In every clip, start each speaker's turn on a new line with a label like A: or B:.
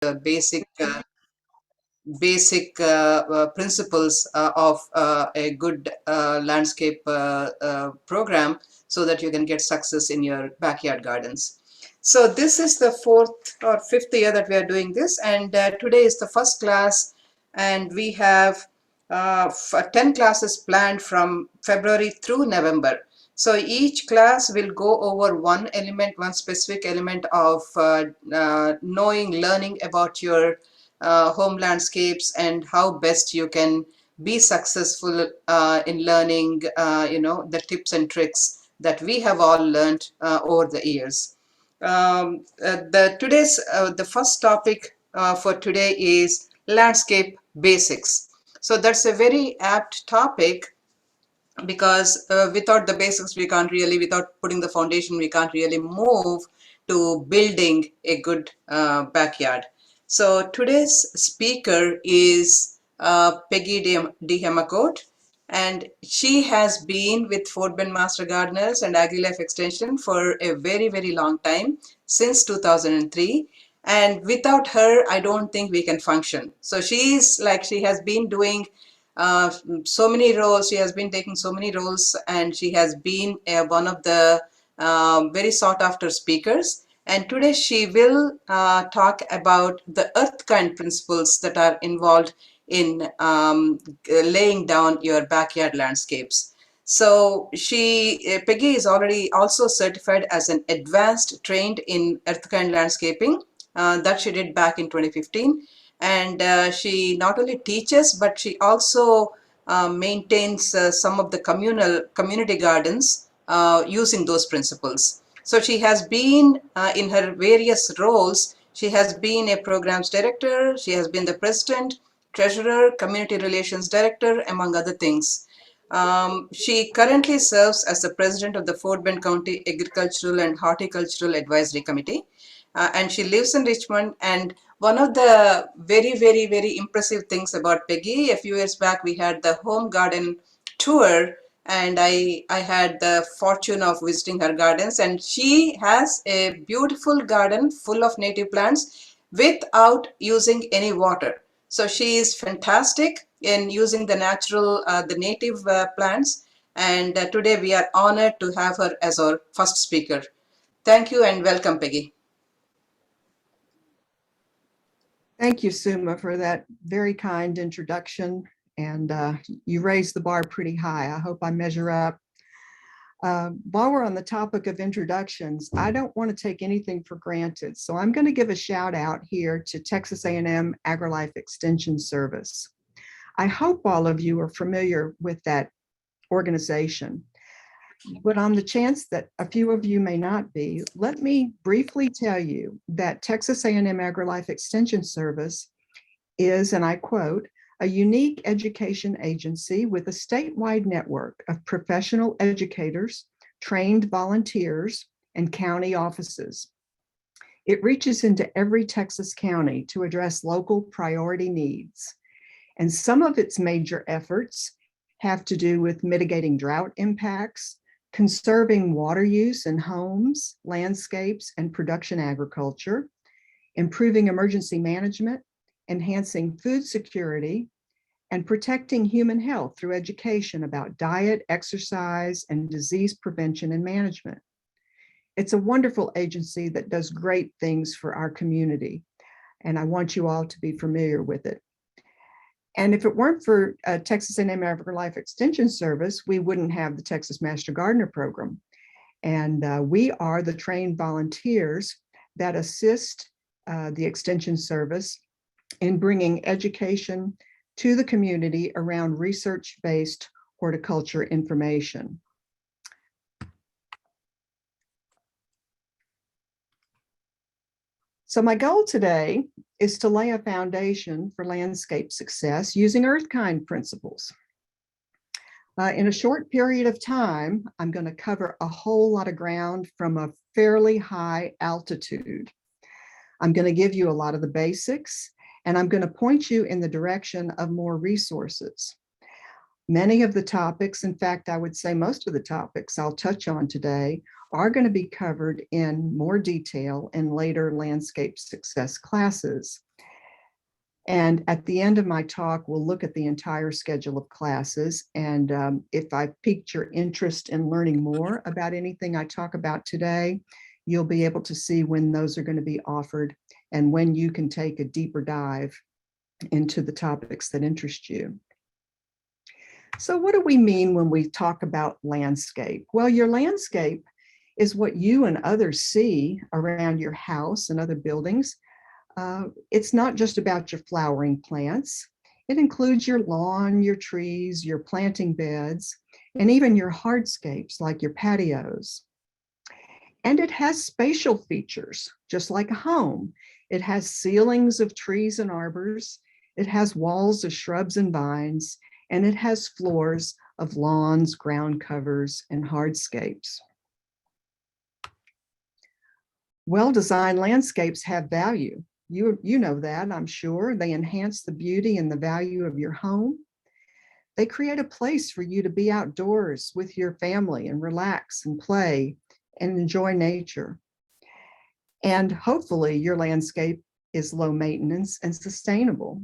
A: the basic principles of a good landscape program, so that you can get success in your backyard gardens. So this is the 4th or 5th year that we are doing this, and today is the first class, and we have 10 classes planned from February through November. So each class will go over one specific element of learning about your home landscapes and how best you can be successful in learning, the tips and tricks that we have all learned over the years. The first topic for today is landscape basics. So that's a very apt topic, because without the basics without putting the foundation, we can't really move to building a good backyard. So today's speaker is Peggy DeHemacote, and she has been with Fort Bend Master Gardeners and Agrilife Extension for a very, very long time, since 2003. And without her, I don't think we can function. So she has been doing uh, so many roles. She has been taking so many roles, and she has been one of the very sought after speakers. And today she will talk about the Earthkind principles that are involved in laying down your backyard landscapes. So Peggy is already also certified as an advanced trained in Earthkind landscaping, that she did back in 2015. And she not only teaches, but she also maintains some of the community gardens using those principles. So she has been in her various roles. She has been a programs director, she has been the president, treasurer, community relations director, among other things. She currently serves as the president of the Fort Bend County Agricultural and Horticultural Advisory Committee, and she lives in Richmond. And one of the very, very, very impressive things about Peggy, a few years back, we had the home garden tour, and I had the fortune of visiting her gardens, and she has a beautiful garden full of native plants without using any water. So she is fantastic in using the native plants, and today we are honored to have her as our first speaker. Thank you and welcome, Peggy.
B: Thank you, Suma, for that very kind introduction. And you raised the bar pretty high. I hope I measure up. While we're on the topic of introductions, I don't want to take anything for granted. So I'm going to give a shout out here to Texas A&M Agrilife Extension Service. I hope all of you are familiar with that organization. But on the chance that a few of you may not be, let me briefly tell you that Texas A&M Agrilife Extension Service is, and I quote, a unique education agency with a statewide network of professional educators, trained volunteers, and county offices. It reaches into every Texas county to address local priority needs. And some of its major efforts have to do with mitigating drought impacts, conserving water use in homes, landscapes, and production agriculture, improving emergency management, enhancing food security, and protecting human health through education about diet, exercise, and disease prevention and management. It's a wonderful agency that does great things for our community, and I want you all to be familiar with it. And if it weren't for Texas A&M Agrilife Extension Service, we wouldn't have the Texas Master Gardener Program. And we are the trained volunteers that assist the Extension Service in bringing education to the community around research-based horticulture information. So my goal today is to lay a foundation for landscape success using Earthkind principles. In a short period of time, I'm going to cover a whole lot of ground from a fairly high altitude. I'm going to give you a lot of the basics, and I'm going to point you in the direction of more resources. Many of the topics, in fact, I would say most of the topics I'll touch on today are going to be covered in more detail in later landscape success classes. And at the end of my talk, we'll look at the entire schedule of classes. And if I piqued your interest in learning more about anything I talk about today, you'll be able to see when those are going to be offered and when you can take a deeper dive into the topics that interest you. So what do we mean when we talk about landscape? Well, your landscape is what you and others see around your house and other buildings. It's not just about your flowering plants. It includes your lawn, your trees, your planting beds, and even your hardscapes like your patios. And it has spatial features, just like a home. It has ceilings of trees and arbors. It has walls of shrubs and vines, and it has floors of lawns, ground covers, and hardscapes. Well-designed landscapes have value. You know that, I'm sure. They enhance the beauty and the value of your home. They create a place for you to be outdoors with your family and relax and play and enjoy nature. And hopefully your landscape is low maintenance and sustainable.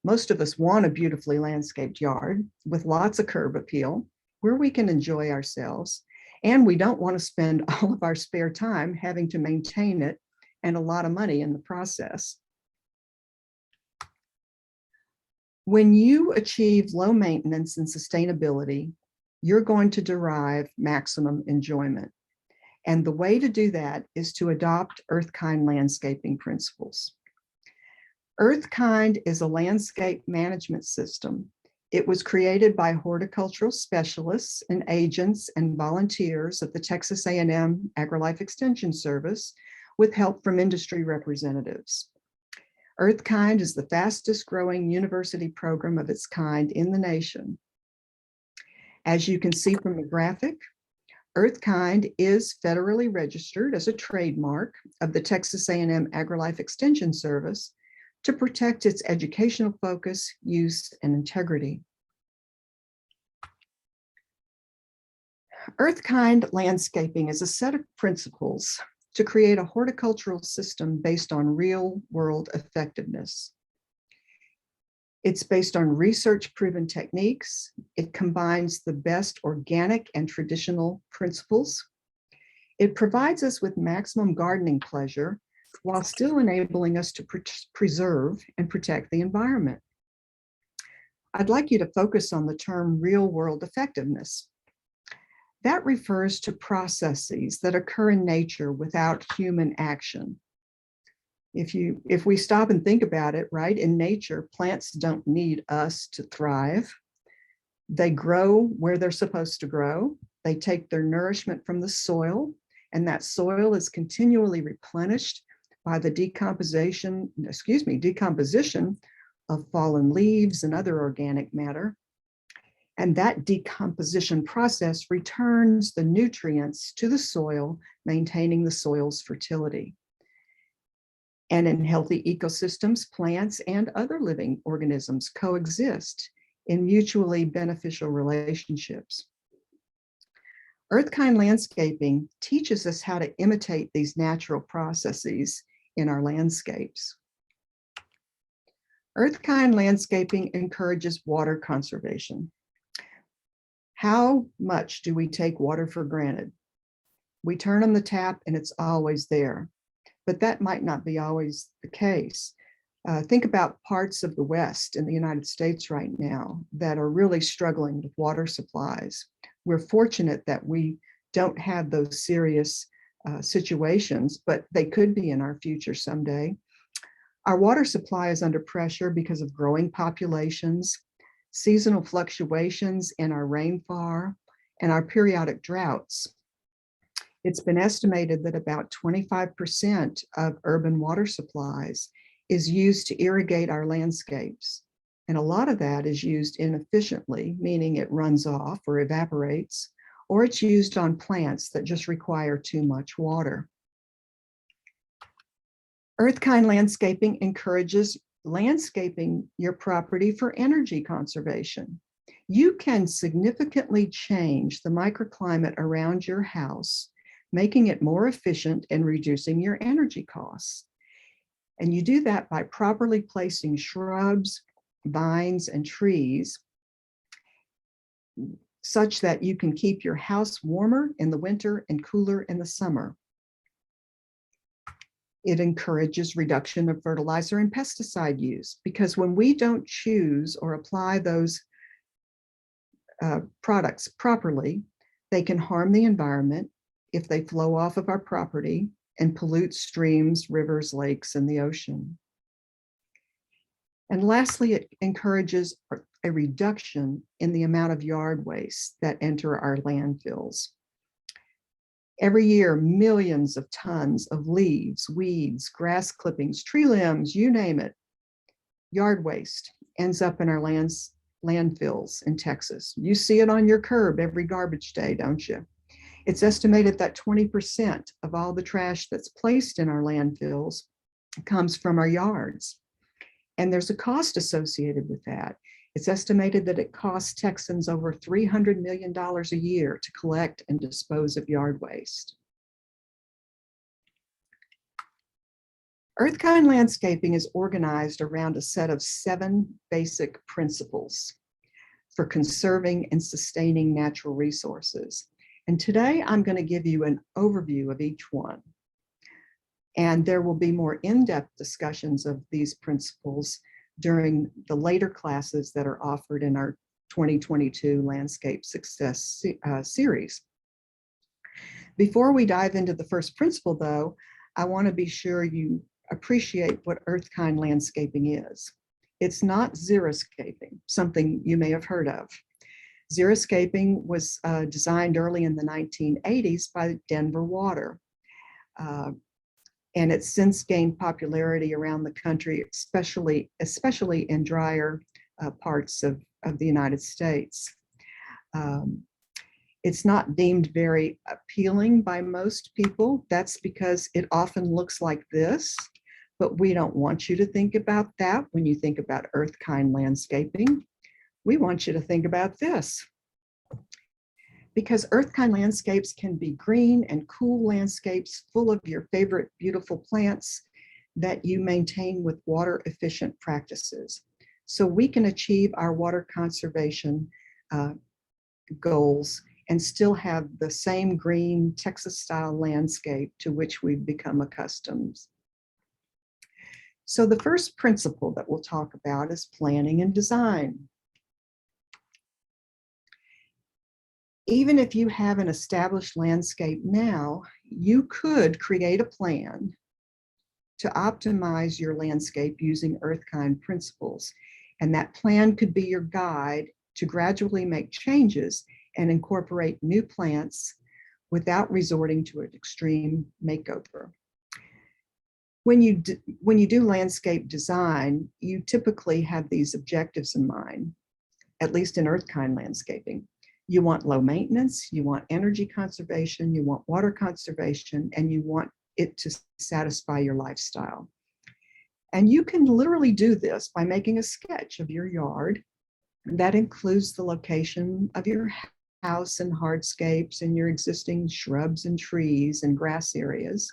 B: Most of us want a beautifully landscaped yard with lots of curb appeal where we can enjoy ourselves. And we don't want to spend all of our spare time having to maintain it and a lot of money in the process. When you achieve low maintenance and sustainability, you're going to derive maximum enjoyment. And the way to do that is to adopt Earthkind landscaping principles. Earthkind is a landscape management system. It was created by horticultural specialists and agents and volunteers at the Texas A&M Agrilife Extension Service with help from industry representatives. Earthkind is the fastest growing university program of its kind in the nation. As you can see from the graphic, Earthkind is federally registered as a trademark of the Texas A&M Agrilife Extension Service to protect its educational focus, use, and integrity. Earthkind landscaping is a set of principles to create a horticultural system based on real-world effectiveness. It's based on research-proven techniques. It combines the best organic and traditional principles. It provides us with maximum gardening pleasure while still enabling us to preserve and protect the environment. I'd like you to focus on the term real-world effectiveness. That refers to processes that occur in nature without human action. If we stop and think about it, right, in nature, plants don't need us to thrive. They grow where they're supposed to grow. They take their nourishment from the soil, and that soil is continually replenished by the decomposition of fallen leaves and other organic matter. And that decomposition process returns the nutrients to the soil, maintaining the soil's fertility. And in healthy ecosystems, plants and other living organisms coexist in mutually beneficial relationships. Earthkind landscaping teaches us how to imitate these natural processes in our landscapes. Earthkind landscaping encourages water conservation. How much do we take water for granted? We turn on the tap and it's always there, but that might not be always the case. Think about parts of the West in the United States right now that are really struggling with water supplies. We're fortunate that we don't have those serious situations, but they could be in our future someday. Our water supply is under pressure because of growing populations, seasonal fluctuations in our rainfall, and our periodic droughts. It's been estimated that about 25% of urban water supplies is used to irrigate our landscapes. And a lot of that is used inefficiently, meaning it runs off or evaporates, or it's used on plants that just require too much water. Earthkind landscaping encourages landscaping your property for energy conservation. You can significantly change the microclimate around your house making it more efficient and reducing your energy costs. And you do that by properly placing shrubs, vines, and trees such that you can keep your house warmer in the winter and cooler in the summer. It encourages reduction of fertilizer and pesticide use, because when we don't choose or apply those products properly, they can harm the environment if they flow off of our property and pollute streams, rivers, lakes, and the ocean. And lastly, it encourages a reduction in the amount of yard waste that enter our landfills. Every year, millions of tons of leaves, weeds, grass clippings, tree limbs, you name it, yard waste ends up in our landfills in Texas. You see it on your curb every garbage day, don't you? It's estimated that 20% of all the trash that's placed in our landfills comes from our yards. And there's a cost associated with that. It's estimated that it costs Texans over $300 million a year to collect and dispose of yard waste. Earthkind landscaping is organized around a set of 7 basic principles for conserving and sustaining natural resources. And today I'm going to give you an overview of each one. And there will be more in-depth discussions of these principles during the later classes that are offered in our 2022 Landscape Success series. Before we dive into the first principle, though, I want to be sure you appreciate what Earthkind landscaping is. It's not xeriscaping, something you may have heard of. Xeriscaping was designed early in the 1980s by Denver Water. And it's since gained popularity around the country, especially in drier parts of the United States. It's not deemed very appealing by most people. That's because it often looks like this, but we don't want you to think about that when you think about Earthkind landscaping. We want you to think about this. Because Earthkind landscapes can be green and cool landscapes full of your favorite beautiful plants that you maintain with water efficient practices. So we can achieve our water conservation goals and still have the same green Texas style landscape to which we've become accustomed. So the first principle that we'll talk about is planning and design. Even if you have an established landscape now, you could create a plan to optimize your landscape using Earthkind principles. And that plan could be your guide to gradually make changes and incorporate new plants without resorting to an extreme makeover. When you do landscape design, you typically have these objectives in mind, at least in Earthkind landscaping. You want low maintenance, you want energy conservation, you want water conservation, and you want it to satisfy your lifestyle. And you can literally do this by making a sketch of your yard. That includes the location of your house and hardscapes and your existing shrubs and trees and grass areas.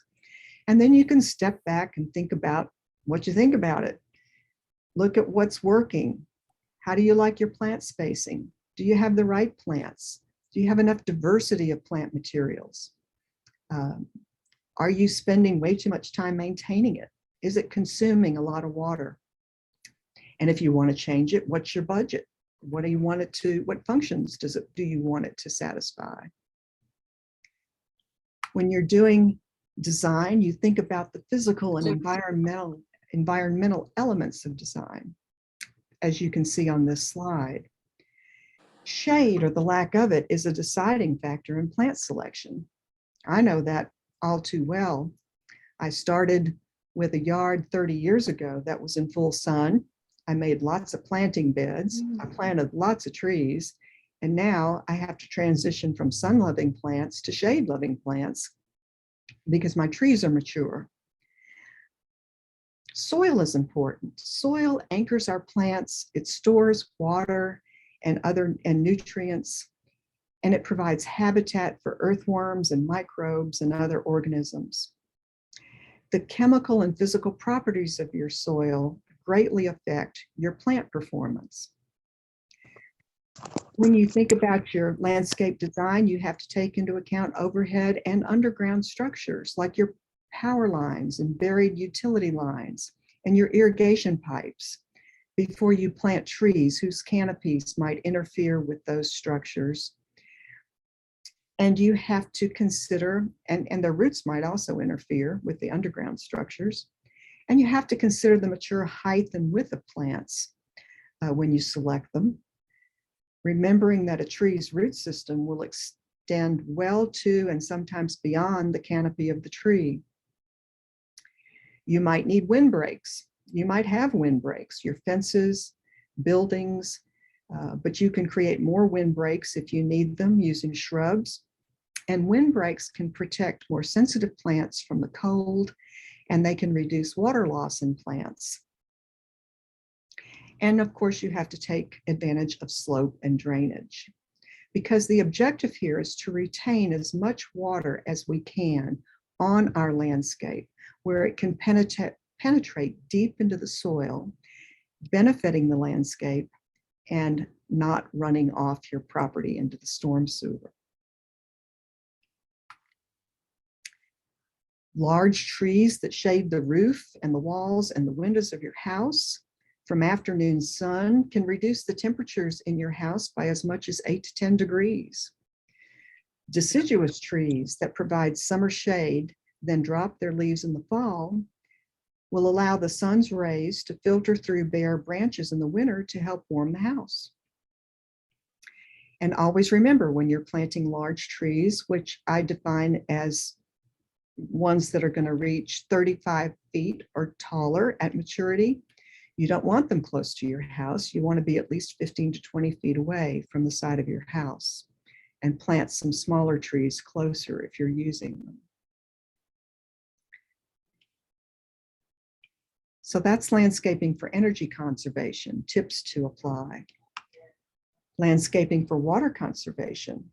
B: And then you can step back and think about what you think about it. Look at what's working. How do you like your plant spacing? Do you have the right plants? Do you have enough diversity of plant materials? Are you spending way too much time maintaining it? Is it consuming a lot of water? And if you want to change it, what's your budget? What do you want it to, what functions do you want it to satisfy? When you're doing design, you think about the physical and environmental elements of design, as you can see on this slide. Shade, or the lack of it, is a deciding factor in plant selection. I know that all too well. I started with a yard 30 years ago that was in full sun. I made lots of planting beds. I planted lots of trees. And now I have to transition from sun-loving plants to shade-loving plants because my trees are mature. Soil is important. Soil anchors our plants. It stores water and nutrients. and it provides habitat for earthworms and microbes and other organisms. The chemical and physical properties of your soil greatly affect your plant performance. When you think about your landscape design, you have to take into account overhead and underground structures like your power lines and buried utility lines and your irrigation pipes before you plant trees whose canopies might interfere with those structures. And you have to consider, and their roots might also interfere with the underground structures. And you have to consider the mature height and width of plants when you select them, remembering that a tree's root system will extend well to and sometimes beyond the canopy of the tree. You might need windbreaks. You might have windbreaks, your fences, buildings, but you can create more windbreaks if you need them using shrubs. And windbreaks can protect more sensitive plants from the cold, and they can reduce water loss in plants. And of course, you have to take advantage of slope and drainage, because the objective here is to retain as much water as we can on our landscape, where it can penetrate deep into the soil, benefiting the landscape and not running off your property into the storm sewer. Large trees that shade the roof and the walls and the windows of your house from afternoon sun can reduce the temperatures in your house by as much as 8 to 10 degrees. Deciduous trees that provide summer shade, then drop their leaves in the fall, will allow the sun's rays to filter through bare branches in the winter to help warm the house. And always remember, when you're planting large trees, which I define as ones that are going to reach 35 feet or taller at maturity, you don't want them close to your house. You want to be at least 15 to 20 feet away from the side of your house, and plant some smaller trees closer if you're using them. So that's landscaping for energy conservation, tips to apply. Landscaping for water conservation.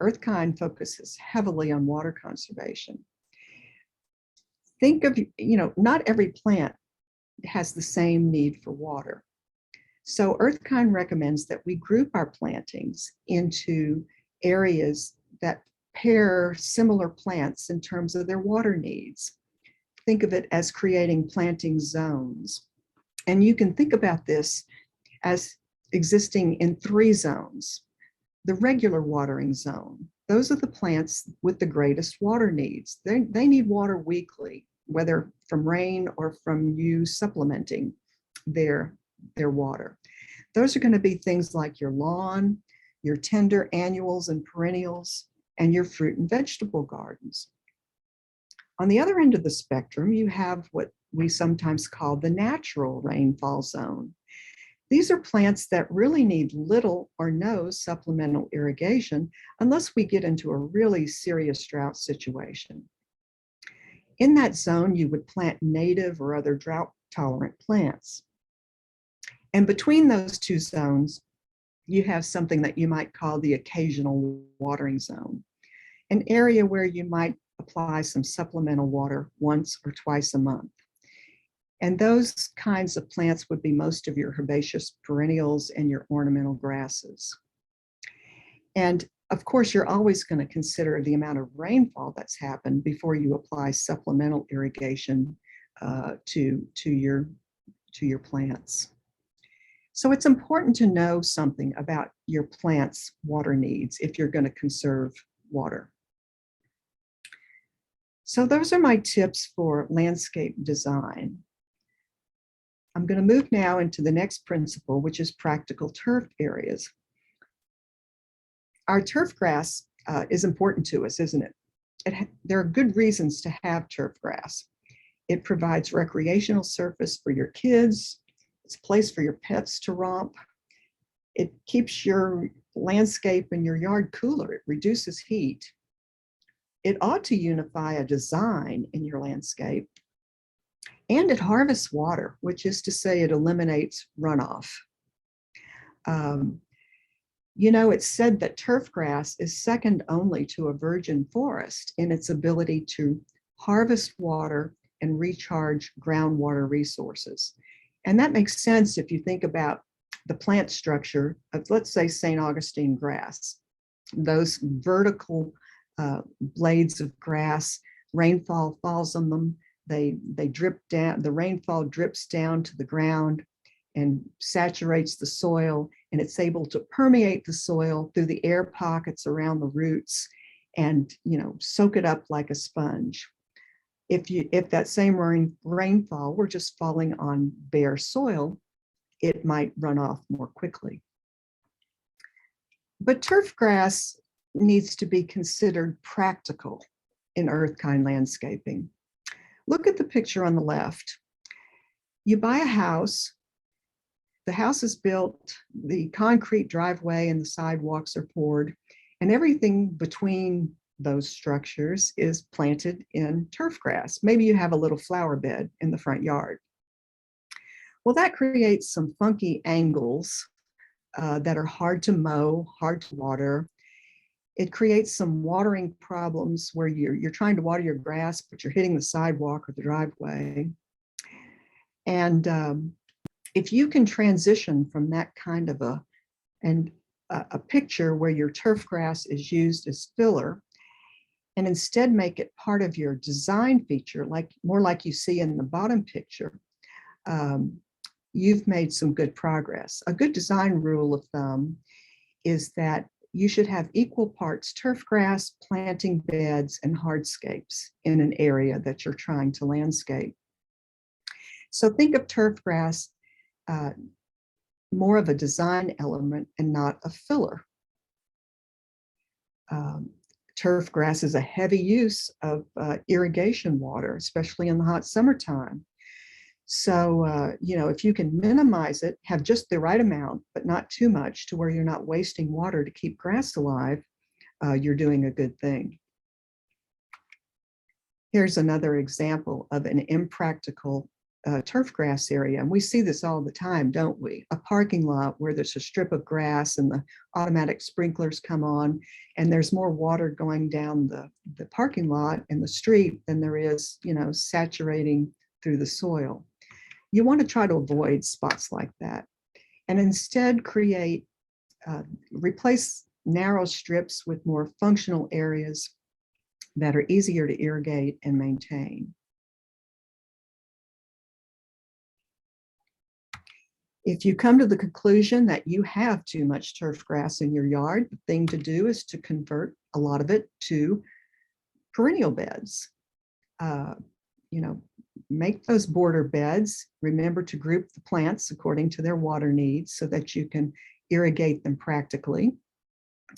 B: Earthkind focuses heavily on water conservation. Think of, not every plant has the same need for water. So Earthkind recommends that we group our plantings into areas that pair similar plants in terms of their water needs. Think of it as creating planting zones. And you can think about this as existing in 3 zones. The regular watering zone, those are the plants with the greatest water needs. They need water weekly, whether from rain or from you supplementing their water. Those are going to be things like your lawn, your tender annuals and perennials, and your fruit and vegetable gardens. On the other end of the spectrum, you have what we sometimes call the natural rainfall zone. These are plants that really need little or no supplemental irrigation unless we get into a really serious drought situation. In that zone, you would plant native or other drought-tolerant plants. And between those 2 zones, you have something that you might call the occasional watering zone, an area where you might apply some supplemental water once or twice a month. And those kinds of plants would be most of your herbaceous perennials and your ornamental grasses. And of course, you're always going to consider the amount of rainfall that's happened before you apply supplemental irrigation to your plants. So it's important to know something about your plant's water needs if you're going to conserve water. So those are my tips for landscape design. I'm going to move now into the next principle, which is practical turf areas. Our turf grass is important to us, isn't it? There are good reasons to have turf grass. It provides recreational surface for your kids. It's a place for your pets to romp. It keeps your landscape and your yard cooler. It reduces heat. It ought to unify a design in your landscape. And it harvests water, which is to say it eliminates runoff. You know, it's said that turf grass is second only to a virgin forest in its ability to harvest water and recharge groundwater resources. And that makes sense if you think about the plant structure of, let's say, St. Augustine grass. Those vertical blades of grass, rainfall falls on them, they drip down, the rainfall drips down to the ground and saturates the soil, and it's able to permeate the soil through the air pockets around the roots and, you know, soak it up like a sponge. If that same rainfall were just falling on bare soil, it might run off more quickly. But turf grass needs to be considered practical in Earthkind landscaping. Look at the picture on the left. You buy a house, the house is built, the concrete driveway and the sidewalks are poured, and everything between those structures is planted in turf grass. Maybe you have a little flower bed in the front yard. Well, that creates some funky angles that are hard to mow, hard to water. It creates some watering problems where you're trying to water your grass, but you're hitting the sidewalk or the driveway. And if you can transition from that kind of a picture where your turf grass is used as filler, and instead make it part of your design feature, more like you see in the bottom picture, you've made some good progress. A good design rule of thumb is that you should have equal parts turf grass, planting beds, and hardscapes in an area that you're trying to landscape. So think of turf grass more of a design element and not a filler. Turf grass is a heavy use of irrigation water, especially in the hot summertime. So, you know, if you can minimize it, have just the right amount, but not too much to where you're not wasting water to keep grass alive, you're doing a good thing. Here's another example of an impractical turf grass area. And we see this all the time, don't we? A parking lot where there's a strip of grass and the automatic sprinklers come on, and there's more water going down the parking lot and the street than there is, you know, saturating through the soil. You want to try to avoid spots like that and instead replace narrow strips with more functional areas that are easier to irrigate and maintain. If you come to the conclusion that you have too much turf grass in your yard, the thing to do is to convert a lot of it to perennial beds. You know, make those border beds. Remember to group the plants according to their water needs so that you can irrigate them practically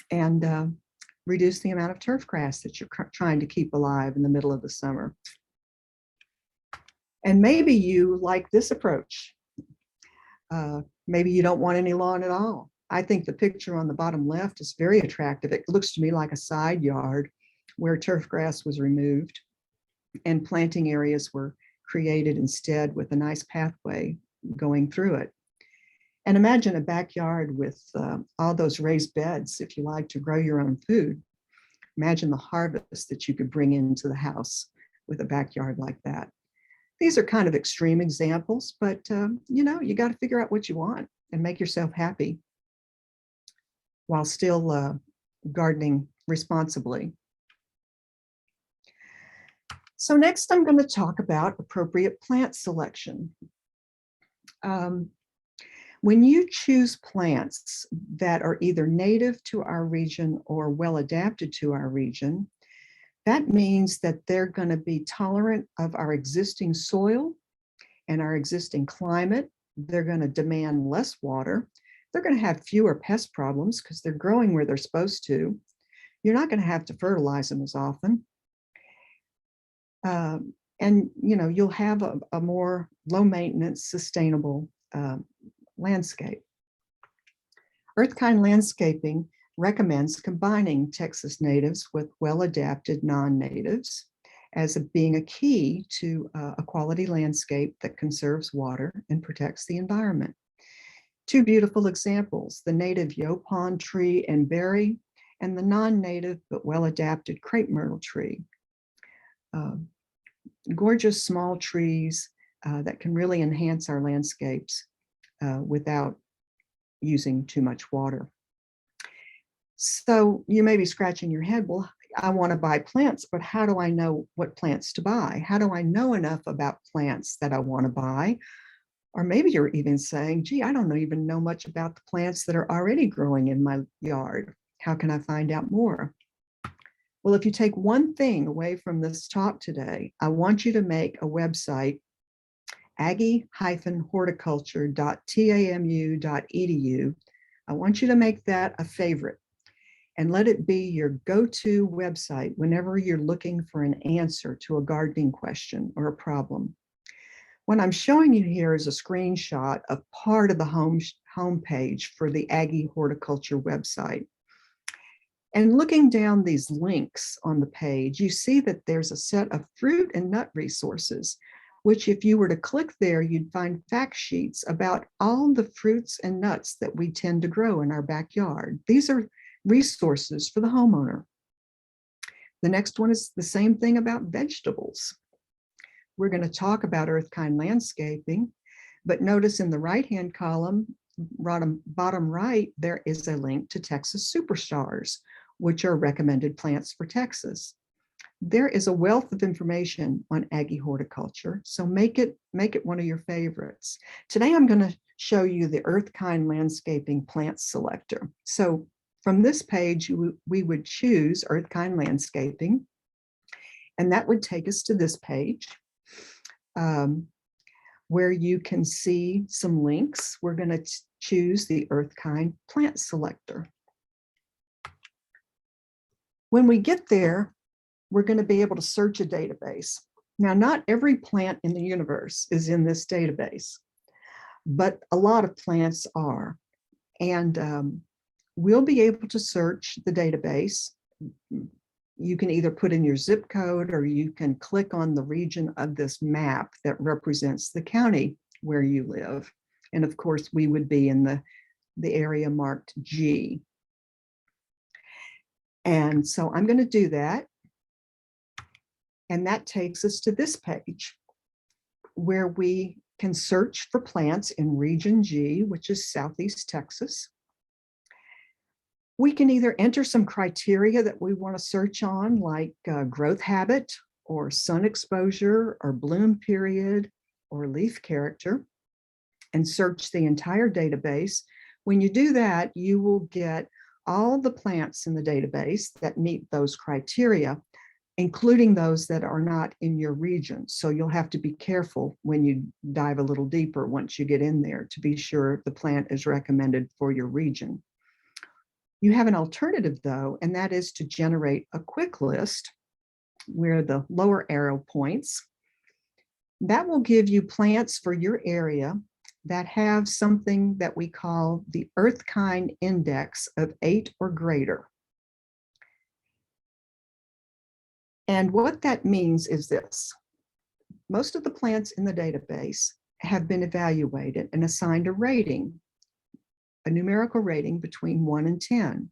B: and reduce the amount of turf grass that you're trying to keep alive in the middle of the summer. And maybe you like this approach. Maybe you don't want any lawn at all. I think the picture on the bottom left is very attractive. It looks to me like a side yard where turf grass was removed and planting areas were created instead with a nice pathway going through it. And imagine a backyard with all those raised beds if you like to grow your own food. Imagine the harvest that you could bring into the house with a backyard like that. These are kind of extreme examples, but you know, you got to figure out what you want and make yourself happy while still gardening responsibly. So next I'm going to talk about appropriate plant selection. When you choose plants that are either native to our region or well adapted to our region, that means that they're going to be tolerant of our existing soil and our existing climate. They're going to demand less water. They're going to have fewer pest problems because they're growing where they're supposed to. You're not going to have to fertilize them as often. And you know, you'll have a more low maintenance, sustainable landscape. Earthkind Landscaping recommends combining Texas natives with well-adapted non-natives as being a key to a quality landscape that conserves water and protects the environment. Two beautiful examples, the native yaupon tree and berry, and the non-native but well-adapted crepe myrtle tree. Gorgeous small trees that can really enhance our landscapes without using too much water. So you may be scratching your head, well, I want to buy plants, but how do I know what plants to buy? How do I know enough about plants that I want to buy? Or maybe you're even saying, gee, I don't even know much about the plants that are already growing in my yard. How can I find out more? Well, if you take one thing away from this talk today, I want you to make a website, aggie-horticulture.tamu.edu. I want you to make that a favorite and let it be your go-to website whenever you're looking for an answer to a gardening question or a problem. What I'm showing you here is a screenshot of part of the home page for the Aggie Horticulture website. And looking down these links on the page, you see that there's a set of fruit and nut resources, which if you were to click there, you'd find fact sheets about all the fruits and nuts that we tend to grow in our backyard. These are resources for the homeowner. The next one is the same thing about vegetables. We're going to talk about Earthkind landscaping, but notice in the right-hand column, bottom right, there is a link to Texas Superstars, which are recommended plants for Texas. There is a wealth of information on Aggie horticulture, so make it one of your favorites. Today, I'm going to show you the Earthkind landscaping plant selector. So from this page, we would choose Earthkind landscaping, and that would take us to this page where you can see some links. We're going to choose the Earthkind plant selector. When we get there, we're going to be able to search a database. Now, not every plant in the universe is in this database, but a lot of plants are. And we'll be able to search the database. You can either put in your zip code or you can click on the region of this map that represents the county where you live. And of course, we would be in the area marked G. And so I'm going to do that. And that takes us to this page where we can search for plants in region G, which is Southeast Texas. We can either enter some criteria that we want to search on, like growth habit or sun exposure or bloom period or leaf character, and search the entire database. When you do that, you will get all the plants in the database that meet those criteria, including those that are not in your region. So you'll have to be careful when you dive a little deeper once you get in there to be sure the plant is recommended for your region. You have an alternative though, and that is to generate a quick list where the lower arrow points. That will give you plants for your area that have something that we call the Earthkind Index of 8 or greater. And what that means is this. Most of the plants in the database have been evaluated and assigned a rating, a numerical rating between 1 and 10.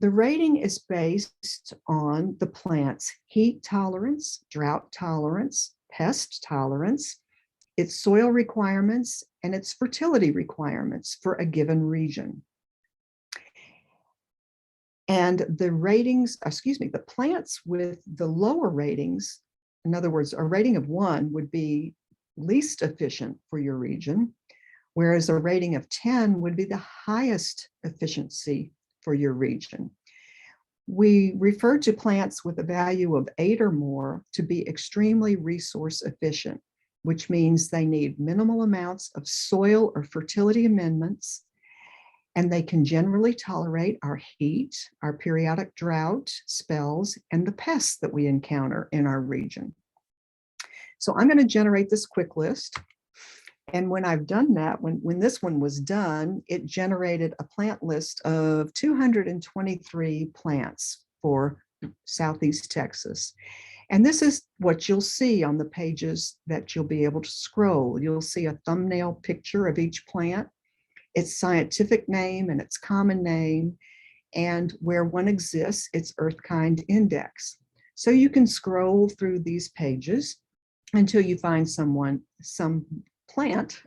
B: The rating is based on the plant's heat tolerance, drought tolerance, pest tolerance, its soil requirements, and its fertility requirements for a given region. And the the plants with the lower ratings, in other words, a rating of 1 would be least efficient for your region, whereas a rating of 10 would be the highest efficiency for your region. We refer to plants with a value of 8 or more to be extremely resource efficient, which means they need minimal amounts of soil or fertility amendments, and they can generally tolerate our heat, our periodic drought spells, and the pests that we encounter in our region. So I'm going to generate this quick list. And when I've done that, when this one was done, it generated a plant list of 223 plants for Southeast Texas. And this is what you'll see on the pages that you'll be able to scroll. You'll see a thumbnail picture of each plant. its scientific name and its common name, and where one exists, its Earthkind Index. So you can scroll through these pages until you find some plant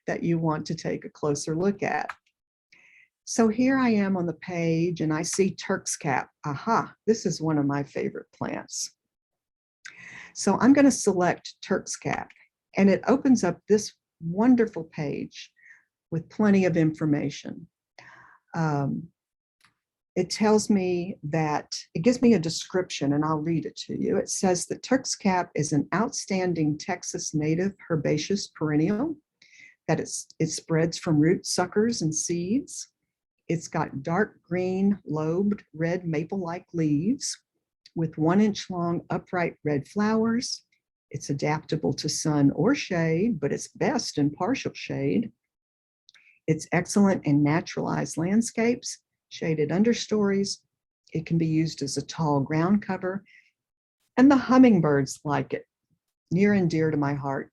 B: that you want to take a closer look at. So here I am on the page and I see Turks Cap. Aha, this is one of my favorite plants. So I'm going to select Turks Cap, and it opens up this wonderful page with plenty of information. It tells me that, it gives me a description, and I'll read it to you. It says that Turks Cap is an outstanding Texas native herbaceous perennial, that it spreads from roots, suckers, and seeds. It's got dark green, lobed, red maple-like leaves with 1-inch long upright red flowers. It's adaptable to sun or shade, but it's best in partial shade. It's excellent in naturalized landscapes, shaded understories. It can be used as a tall ground cover, and the hummingbirds like it, near and dear to my heart.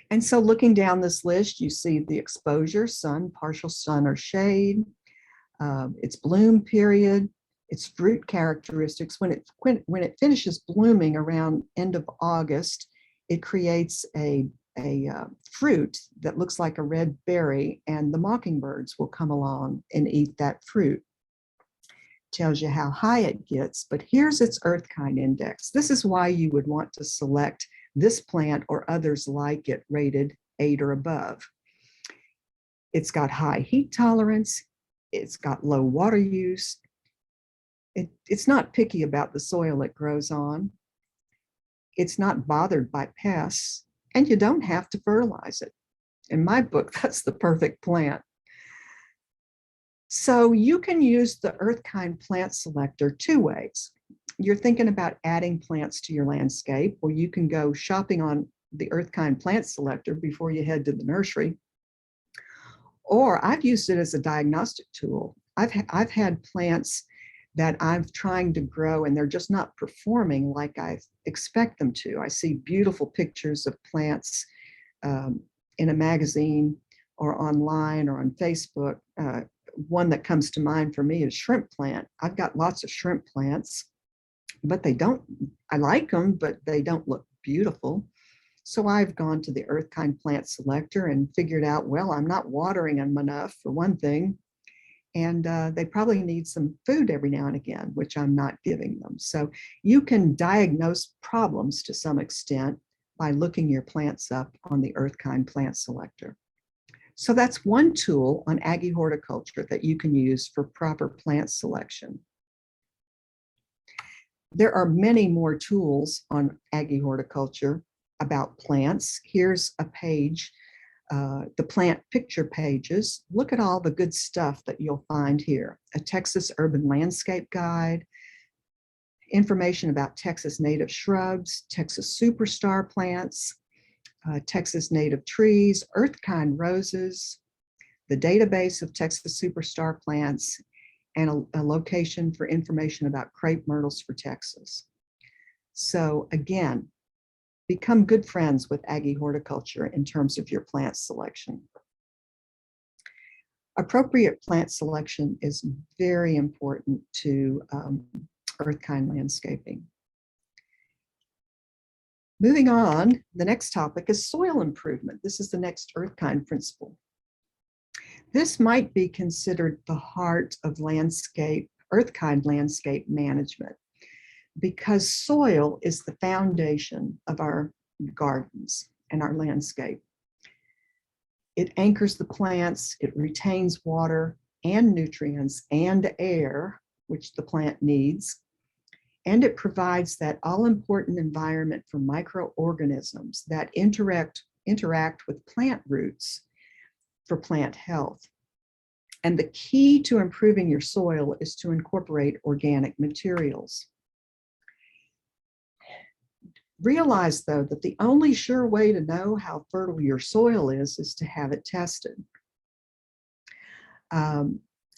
B: And so looking down this list, you see the exposure, sun, partial sun or shade, its bloom period, its fruit characteristics. When it finishes blooming around end of August, it creates a fruit that looks like a red berry, and the mockingbirds will come along and eat that fruit. Tells you how high it gets, but here's its Earthkind Index. This is why you would want to select this plant or others like it rated 8 or above. It's got high heat tolerance. It's got low water use. It's not picky about the soil it grows on. It's not bothered by pests, and you don't have to fertilize it. In my book, that's the perfect plant. So you can use the Earthkind plant selector 2 ways. You're thinking about adding plants to your landscape, or you can go shopping on the Earthkind plant selector before you head to the nursery. Or I've used it as a diagnostic tool. I've had plants that I'm trying to grow and they're just not performing like I expect them to. I see beautiful pictures of plants in a magazine or online or on Facebook. One that comes to mind for me is shrimp plant. I've got lots of shrimp plants, but I like them, but they don't look beautiful. So I've gone to the Earthkind plant selector and figured out, well, I'm not watering them enough for one thing, and they probably need some food every now and again, which I'm not giving them. So you can diagnose problems to some extent by looking your plants up on the Earthkind plant selector. So that's one tool on Aggie horticulture that you can use for proper plant selection. There are many more tools on Aggie horticulture about plants. Here's a page, the plant picture pages. Look at all the good stuff that you'll find here. A Texas urban landscape guide, information about Texas native shrubs, Texas superstar plants, Texas native trees, Earthkind roses, the database of Texas superstar plants, and a location for information about crepe myrtles for Texas. So again, become good friends with Aggie horticulture in terms of your plant selection. Appropriate plant selection is very important to Earthkind landscaping. Moving on, the next topic is soil improvement. This is the next Earthkind principle. This might be considered the heart of Earthkind landscape management, because soil is the foundation of our gardens and our landscape. It anchors the plants, it retains water and nutrients and air, which the plant needs, and it provides that all-important environment for microorganisms that interact with plant roots for plant health. And the key to improving your soil is to incorporate organic materials. Realize, though, that the only sure way to know how fertile your soil is to have it tested.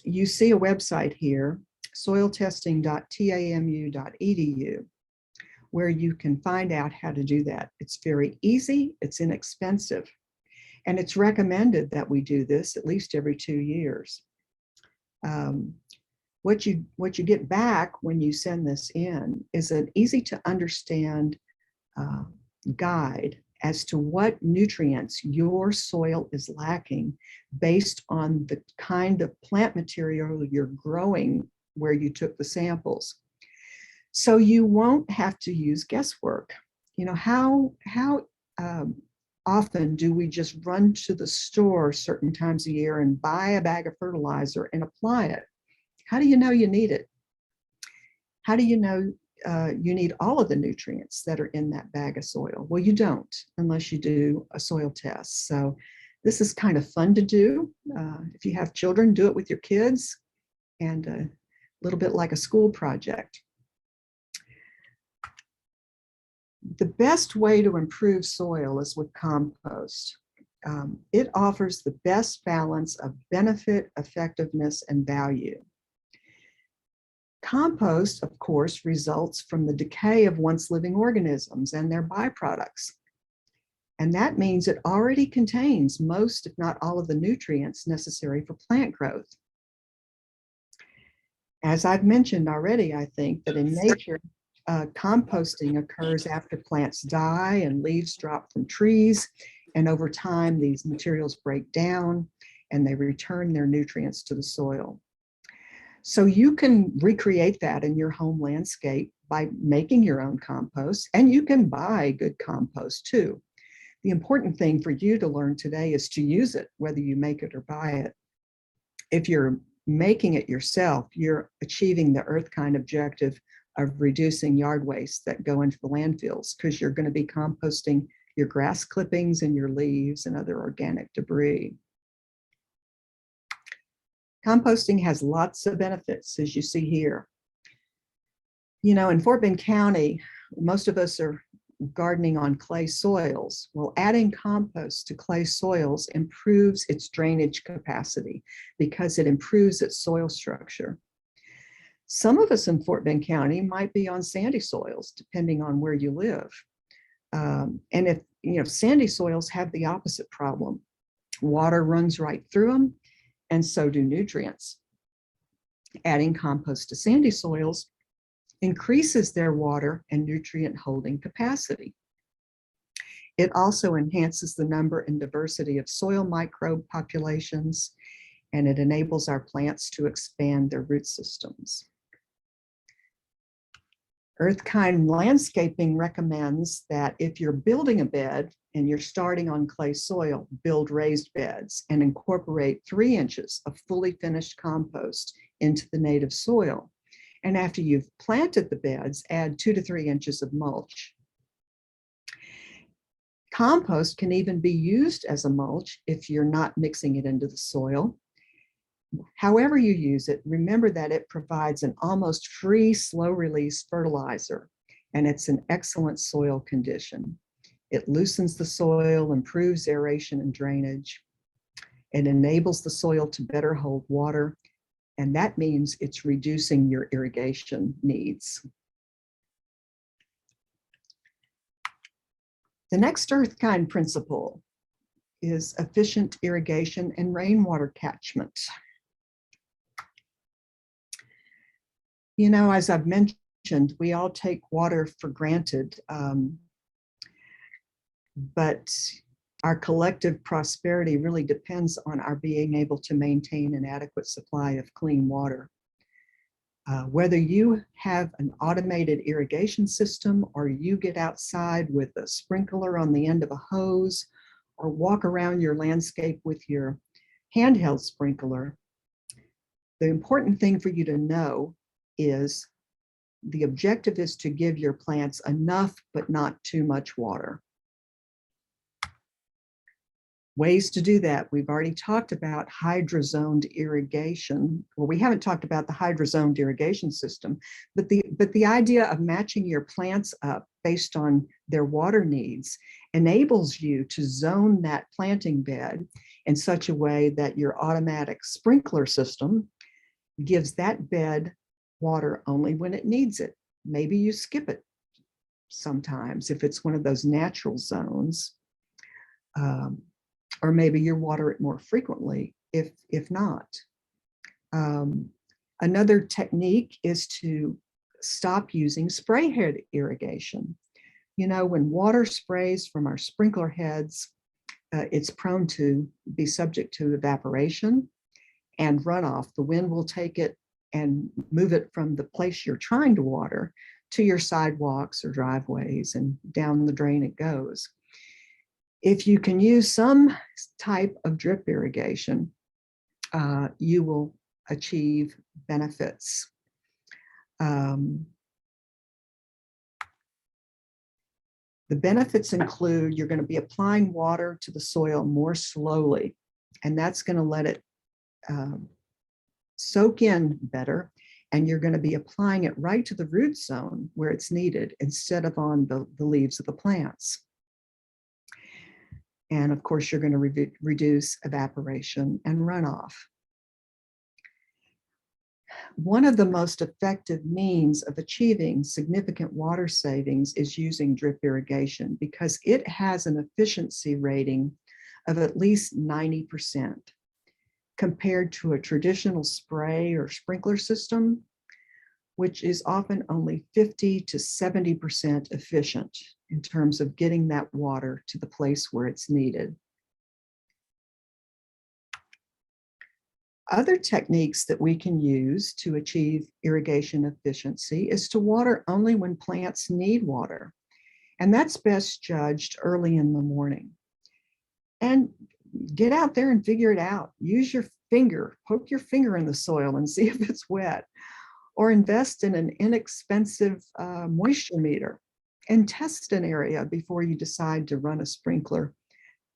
B: You see a website here, soiltesting.tamu.edu, where you can find out how to do that. It's very easy, it's inexpensive, And it's recommended that we do this at least every 2 years. What you get back when you send this in is an easy to understand guide as to what nutrients your soil is lacking based on the kind of plant material you're growing where you took the samples. So you won't have to use guesswork. You know, how often do we just run to the store certain times a year and buy a bag of fertilizer and apply it? How do you know you need it? How do you know you need all of the nutrients that are in that bag of soil? Well, you don't unless you do a soil test. So this is kind of fun to do. If you have children, do it with your kids, and a little bit like a school project. The best way to improve soil is with compost. It offers the best balance of benefit, effectiveness, and value. Compost, of course, results from the decay of once living organisms and their byproducts. And that means it already contains most, if not all, of the nutrients necessary for plant growth. As I've mentioned already, I think that in nature, composting occurs after plants die and leaves drop from trees. And over time, these materials break down and they return their nutrients to the soil. So you can recreate that in your home landscape by making your own compost, and you can buy good compost too. The important thing for you to learn today is to use it, whether you make it or buy it. If you're making it yourself, you're achieving the Earthkind objective of reducing yard waste that go into the landfills, because you're going to be composting your grass clippings and your leaves and other organic debris. Composting has lots of benefits, as you see here. You know, in Fort Bend County, most of us are gardening on clay soils. Well, adding compost to clay soils improves its drainage capacity because it improves its soil structure. Some of us in Fort Bend County might be on sandy soils, depending on where you live. And if, you know, sandy soils have the opposite problem. Water runs right through them, and so do nutrients. Adding compost to sandy soils increases their water and nutrient holding capacity. It also enhances the number and diversity of soil microbe populations, and it enables our plants to expand their root systems. Earthkind Landscaping recommends that if you're building a bed and you're starting on clay soil, build raised beds and incorporate 3 inches of fully finished compost into the native soil. And after you've planted the beds, add 2 to 3 inches of mulch. Compost can even be used as a mulch if you're not mixing it into the soil. However you use it, remember that it provides an almost free, slow-release fertilizer, and it's an excellent soil condition. It loosens the soil, improves aeration and drainage. It enables the soil to better hold water, and that means it's reducing your irrigation needs. The next Earthkind principle is efficient irrigation and rainwater catchment. You know, as I've mentioned, we all take water for granted, but our collective prosperity really depends on our being able to maintain an adequate supply of clean water. Whether you have an automated irrigation system or you get outside with a sprinkler on the end of a hose or walk around your landscape with your handheld sprinkler, the important thing for you to know is the objective is to give your plants enough but not too much water. Ways to do that. We've already talked about hydrozoned irrigation. Well, we haven't talked about the hydrozoned irrigation system, but the idea of matching your plants up based on their water needs enables you to zone that planting bed in such a way that your automatic sprinkler system gives that bed water only when it needs it. Maybe you skip it sometimes if it's one of those natural zones. or maybe you water it more frequently if not. Another technique is to stop using spray head irrigation. You know, when water sprays from our sprinkler heads, it's prone to be subject to evaporation and runoff. The wind will take it and move it from the place you're trying to water to your sidewalks or driveways, and down the drain it goes. If you can use some type of drip irrigation, you will achieve benefits. The benefits include you're going to be applying water to the soil more slowly, and that's going to let it soak in better, and you're going to be applying it right to the root zone where it's needed instead of on the leaves of the plants. And of course, you're going to reduce evaporation and runoff. One of the most effective means of achieving significant water savings is using drip irrigation, because it has an efficiency rating of at least 90%, compared to a traditional spray or sprinkler system, which is often only 50 to 70% efficient in terms of getting that water to the place where it's needed. Other techniques that we can use to achieve irrigation efficiency is to water only when plants need water. And that's best judged early in the morning. And get out there and figure it out. Use your finger, poke your finger in the soil and see if it's wet. Or invest in an inexpensive moisture meter and test an area before you decide to run a sprinkler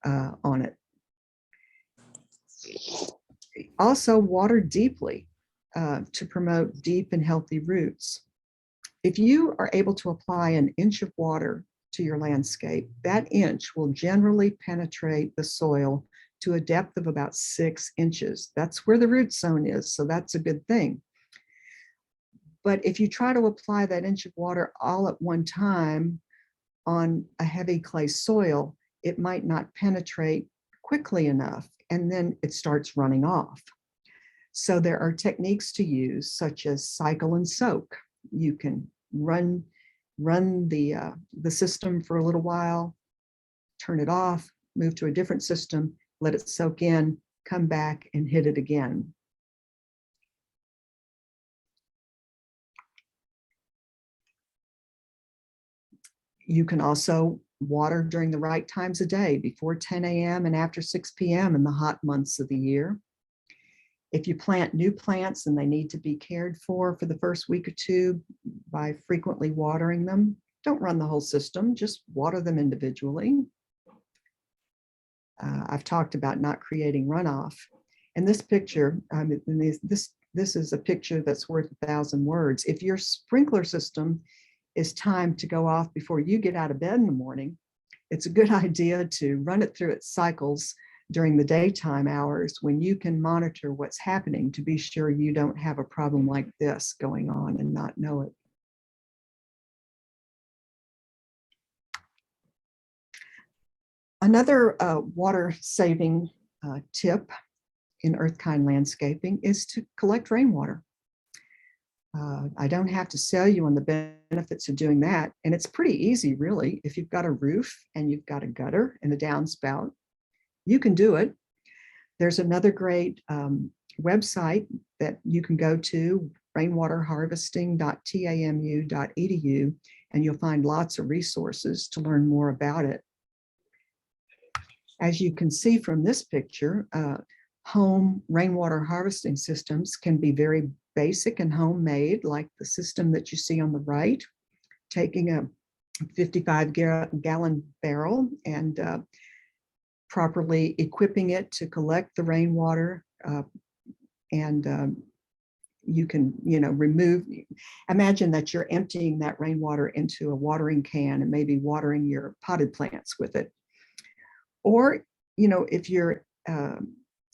B: on it. Also, water deeply to promote deep and healthy roots. If you are able to apply an inch of water to your landscape, that inch will generally penetrate the soil to a depth of about 6 inches. That's where the root zone is, so that's a good thing. But if you try to apply that inch of water all at one time on a heavy clay soil, it might not penetrate quickly enough, and then it starts running off. So there are techniques to use, such as cycle and soak. You can run the system for a little while, turn it off, move to a different system, let it soak in, come back and hit it again. You can also water during the right times of day, before 10 a.m. and after 6 p.m. in the hot months of the year. If you plant new plants and they need to be cared for the first week or two by frequently watering them, don't run the whole system, just water them individually. I've talked about not creating runoff. And this picture, this is a picture that's worth 1,000 words. If your sprinkler system is timed to go off before you get out of bed in the morning, it's a good idea to run it through its cycles during the daytime hours when you can monitor what's happening to be sure you don't have a problem like this going on and not know it. Another water saving tip in Earthkind landscaping is to collect rainwater. I don't have to sell you on the benefits of doing that. And it's pretty easy, really. If you've got a roof and you've got a gutter and a downspout, you can do it. There's another great website that you can go to, rainwaterharvesting.tamu.edu, and you'll find lots of resources to learn more about it. As you can see from this picture, home rainwater harvesting systems can be very basic and homemade, like the system that you see on the right, taking a 55-gallon barrel and properly equipping it to collect the rainwater. You can, imagine that you're emptying that rainwater into a watering can and maybe watering your potted plants with it. Or, if you're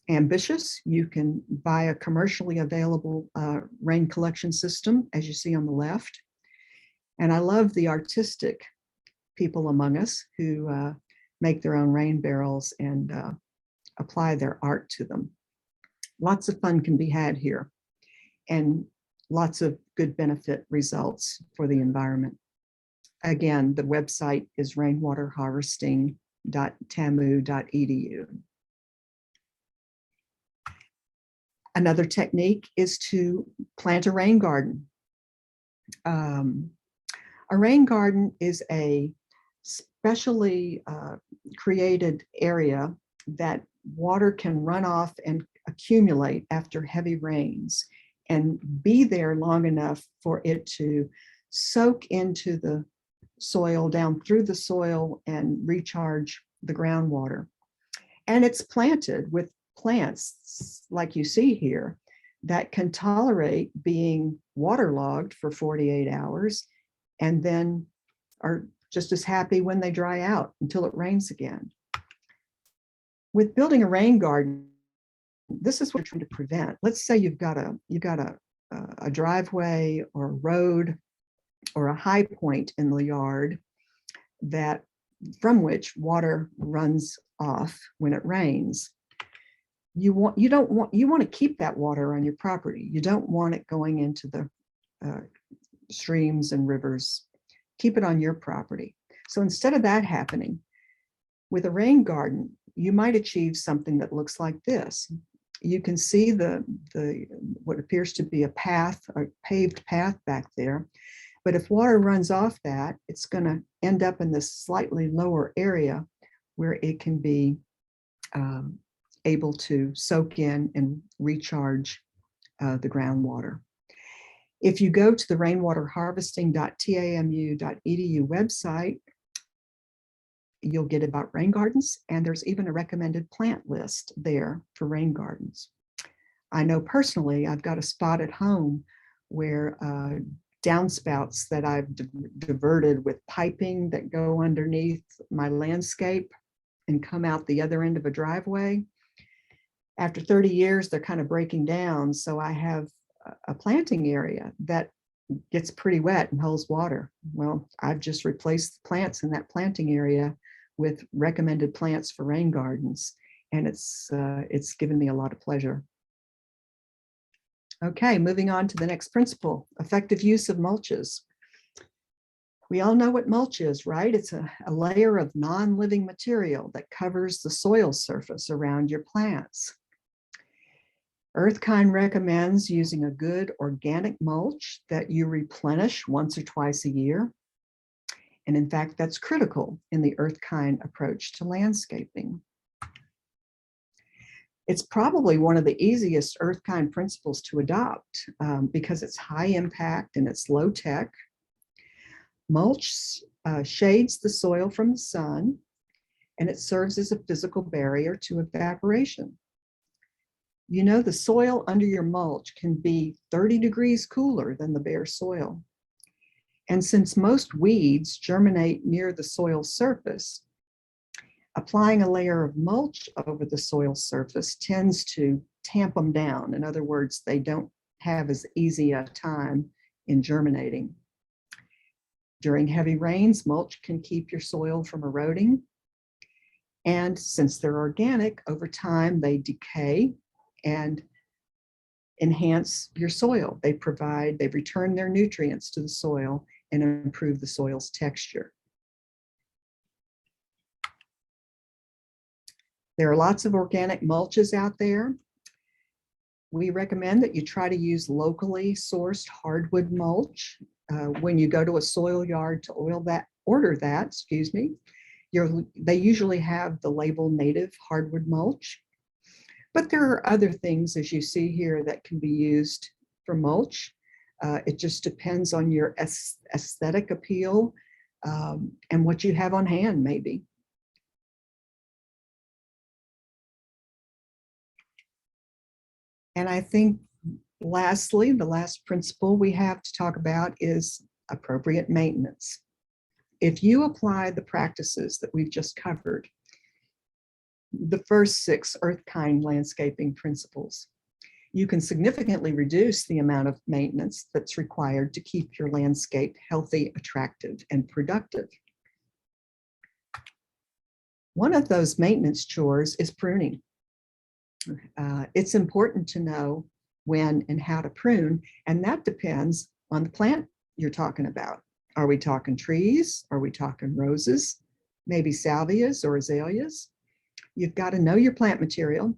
B: ambitious, you can buy a commercially available rain collection system, as you see on the left. And I love the artistic people among us who make their own rain barrels and apply their art to them. Lots of fun can be had here, and lots of good benefit results for the environment. Again, the website is rainwaterharvesting.tamu.edu. Another technique is to plant a rain garden. A rain garden is a specially created area that water can run off and accumulate after heavy rains and be there long enough for it to soak into the soil, down through the soil, and recharge the groundwater. And it's planted with plants like you see here that can tolerate being waterlogged for 48 hours and then are just as happy when they dry out until it rains again. With building a rain garden, this is what we're trying to prevent. Let's say you've got a driveway or a road or a high point in the yard that from which water runs off when it rains. You want to keep that water on your property. You don't want it going into the streams and rivers. Keep it on your property. So instead of that happening, with a rain garden, you might achieve something that looks like this. You can see the what appears to be a path, a paved path back there. But if water runs off that, it's going to end up in this slightly lower area where it can be able to soak in and recharge the groundwater. If you go to the rainwaterharvesting.tamu.edu website, you'll get about rain gardens, and there's even a recommended plant list there for rain gardens. I know personally, I've got a spot at home where downspouts that I've diverted with piping that go underneath my landscape and come out the other end of a driveway. After 30 years, they're kind of breaking down. So I have a planting area that gets pretty wet and holds water. Well, I've just replaced the plants in that planting area with recommended plants for rain gardens, and it's given me a lot of pleasure. Okay, moving on to the next principle, effective use of mulches. We all know what mulch is, right? It's a layer of non-living material that covers the soil surface around your plants. Earthkind recommends using a good organic mulch that you replenish once or twice a year. And in fact, that's critical in the Earthkind approach to landscaping. It's probably one of the easiest Earthkind principles to adopt because it's high impact and it's low tech. Mulch shades the soil from the sun, and it serves as a physical barrier to evaporation. You know, the soil under your mulch can be 30 degrees cooler than the bare soil. And since most weeds germinate near the soil surface, applying a layer of mulch over the soil surface tends to tamp them down. In other words, they don't have as easy a time in germinating. During heavy rains, mulch can keep your soil from eroding. And since they're organic, over time they decay and enhance your soil. They return their nutrients to the soil and improve the soil's texture. There are lots of organic mulches out there. We recommend that you try to use locally sourced hardwood mulch. When you go to a soil yard to order that, they usually have the label native hardwood mulch. But there are other things, as you see here, that can be used for mulch. It just depends on your aesthetic appeal and what you have on hand, maybe. And I think lastly, the last principle we have to talk about is appropriate maintenance. If you apply the practices that we've just covered, the first 6 Earthkind landscaping principles, you can significantly reduce the amount of maintenance that's required to keep your landscape healthy, attractive, and productive. One of those maintenance chores is pruning. It's important to know when and how to prune, and that depends on the plant you're talking about. Are we talking trees? Are we talking roses? Maybe salvias or azaleas? You've got to know your plant material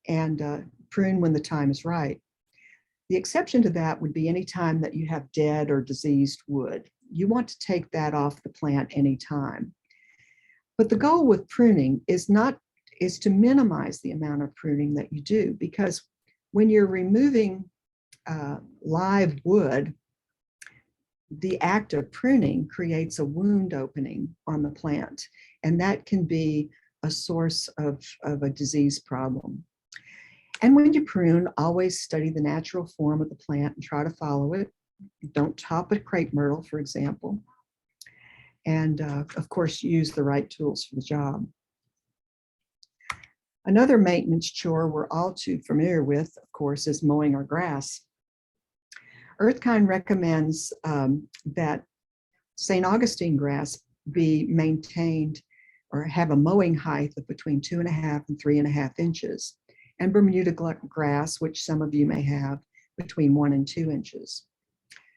B: and prune when the time is right. The exception to that would be any time that you have dead or diseased wood. You want to take that off the plant anytime. But the goal with pruning is to minimize the amount of pruning that you do, because when you're removing live wood, the act of pruning creates a wound opening on the plant, and that can be a source of a disease problem. And when you prune, always study the natural form of the plant and try to follow it. Don't top a crepe myrtle, for example. And of course, use the right tools for the job. Another maintenance chore we're all too familiar with, of course, is mowing our grass. Earthkind recommends that St. Augustine grass be maintained or have a mowing height of between 2.5 and 3.5 inches, and Bermuda grass, which some of you may have, between 1 and 2 inches.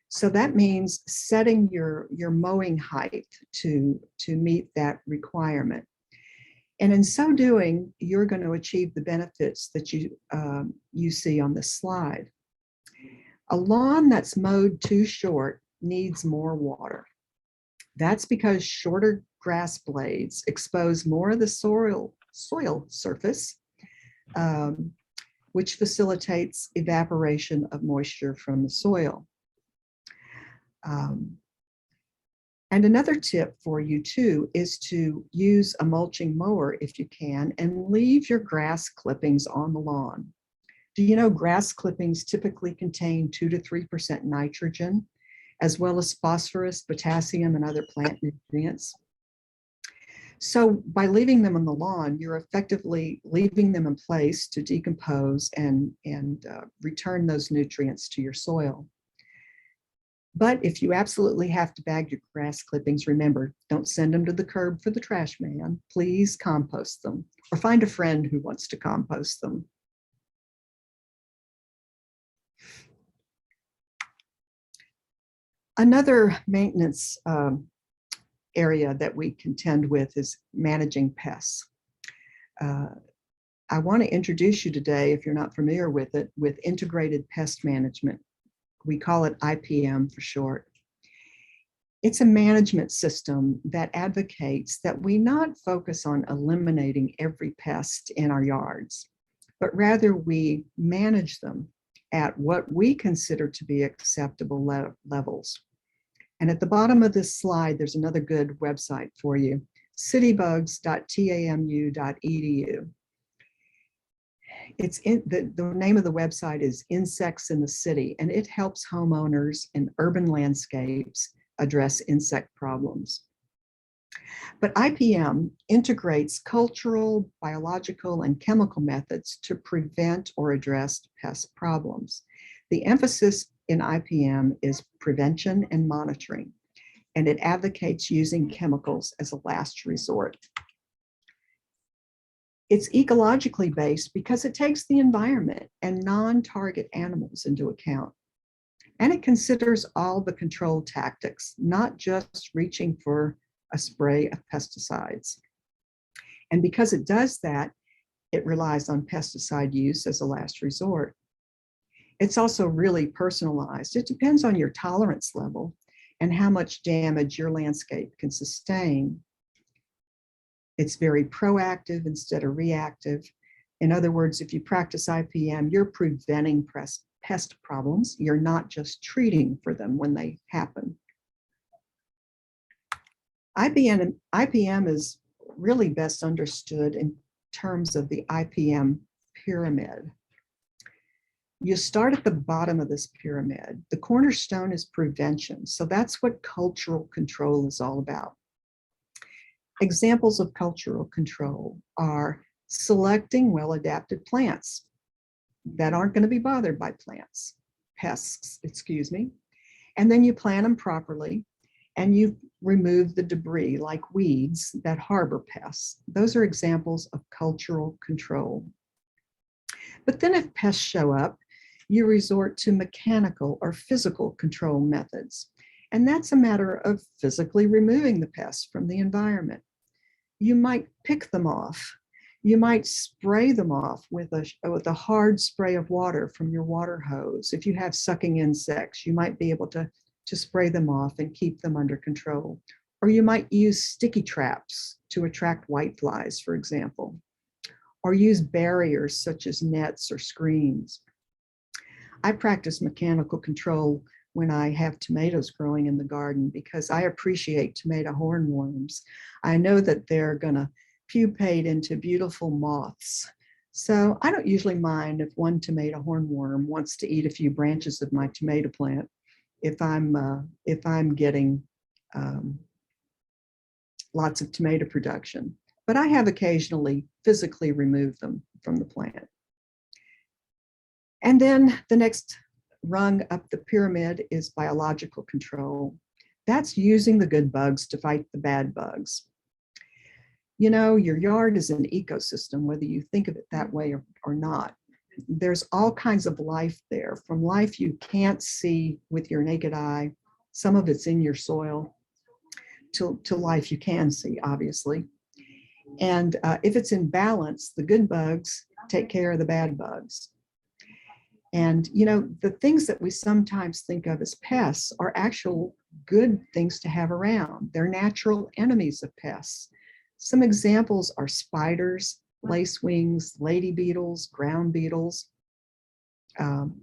B: So that means setting your mowing height to meet that requirement. And in so doing, you're going to achieve the benefits that you see on this slide. A lawn that's mowed too short needs more water. That's because shorter grass blades expose more of the soil surface, which facilitates evaporation of moisture from the soil. And another tip for you too is to use a mulching mower if you can, and leave your grass clippings on the lawn. Do you know grass clippings typically contain 2 to 3% nitrogen, as well as phosphorus, potassium, and other plant nutrients? So by leaving them on the lawn, you're effectively leaving them in place to decompose and return those nutrients to your soil. But if you absolutely have to bag your grass clippings, remember, don't send them to the curb for the trash man. Please compost them, or find a friend who wants to compost them. Another maintenance area that we contend with is managing pests. I want to introduce you today, if you're not familiar with it, with integrated pest management. We call it IPM for short. It's a management system that advocates that we not focus on eliminating every pest in our yards, but rather we manage them at what we consider to be acceptable levels. And at the bottom of this slide, there's another good website for you, citybugs.tamu.edu. The name of the website is Insects in the City, and it helps homeowners in urban landscapes address insect problems. But IPM integrates cultural, biological, and chemical methods to prevent or address pest problems. The emphasis in IPM is prevention and monitoring, and it advocates using chemicals as a last resort. It's ecologically based because it takes the environment and non-target animals into account. And it considers all the control tactics, not just reaching for a spray of pesticides. And because it does that, it relies on pesticide use as a last resort. It's also really personalized. It depends on your tolerance level and how much damage your landscape can sustain. It's very proactive instead of reactive. In other words, if you practice IPM, you're preventing pest problems. You're not just treating for them when they happen. IPM is really best understood in terms of the IPM pyramid. You start at the bottom of this pyramid. The cornerstone is prevention. So that's what cultural control is all about. Examples of cultural control are selecting well-adapted plants that aren't going to be bothered by pests, and then you plant them properly and you remove the debris like weeds that harbor pests. Those are examples of cultural control. But then if pests show up, you resort to mechanical or physical control methods. And that's a matter of physically removing the pests from the environment. You might pick them off. You might spray them off with a hard spray of water from your water hose. If you have sucking insects, you might be able to spray them off and keep them under control. Or you might use sticky traps to attract whiteflies, for example, or use barriers such as nets or screens. I practice mechanical control when I have tomatoes growing in the garden because I appreciate tomato hornworms. I know that they're going to pupate into beautiful moths. So I don't usually mind if one tomato hornworm wants to eat a few branches of my tomato plant if I'm getting lots of tomato production. But I have occasionally physically removed them from the plant. And then the next rung up the pyramid is biological control. That's using the good bugs to fight the bad bugs. You know, your yard is an ecosystem, whether you think of it that way or not. There's all kinds of life there, from life you can't see with your naked eye. Some of it's in your soil, to life you can see, obviously. And if it's in balance, the good bugs take care of the bad bugs. And, you know, the things that we sometimes think of as pests are actual good things to have around. They're natural enemies of pests. Some examples are spiders, lacewings, lady beetles, ground beetles, and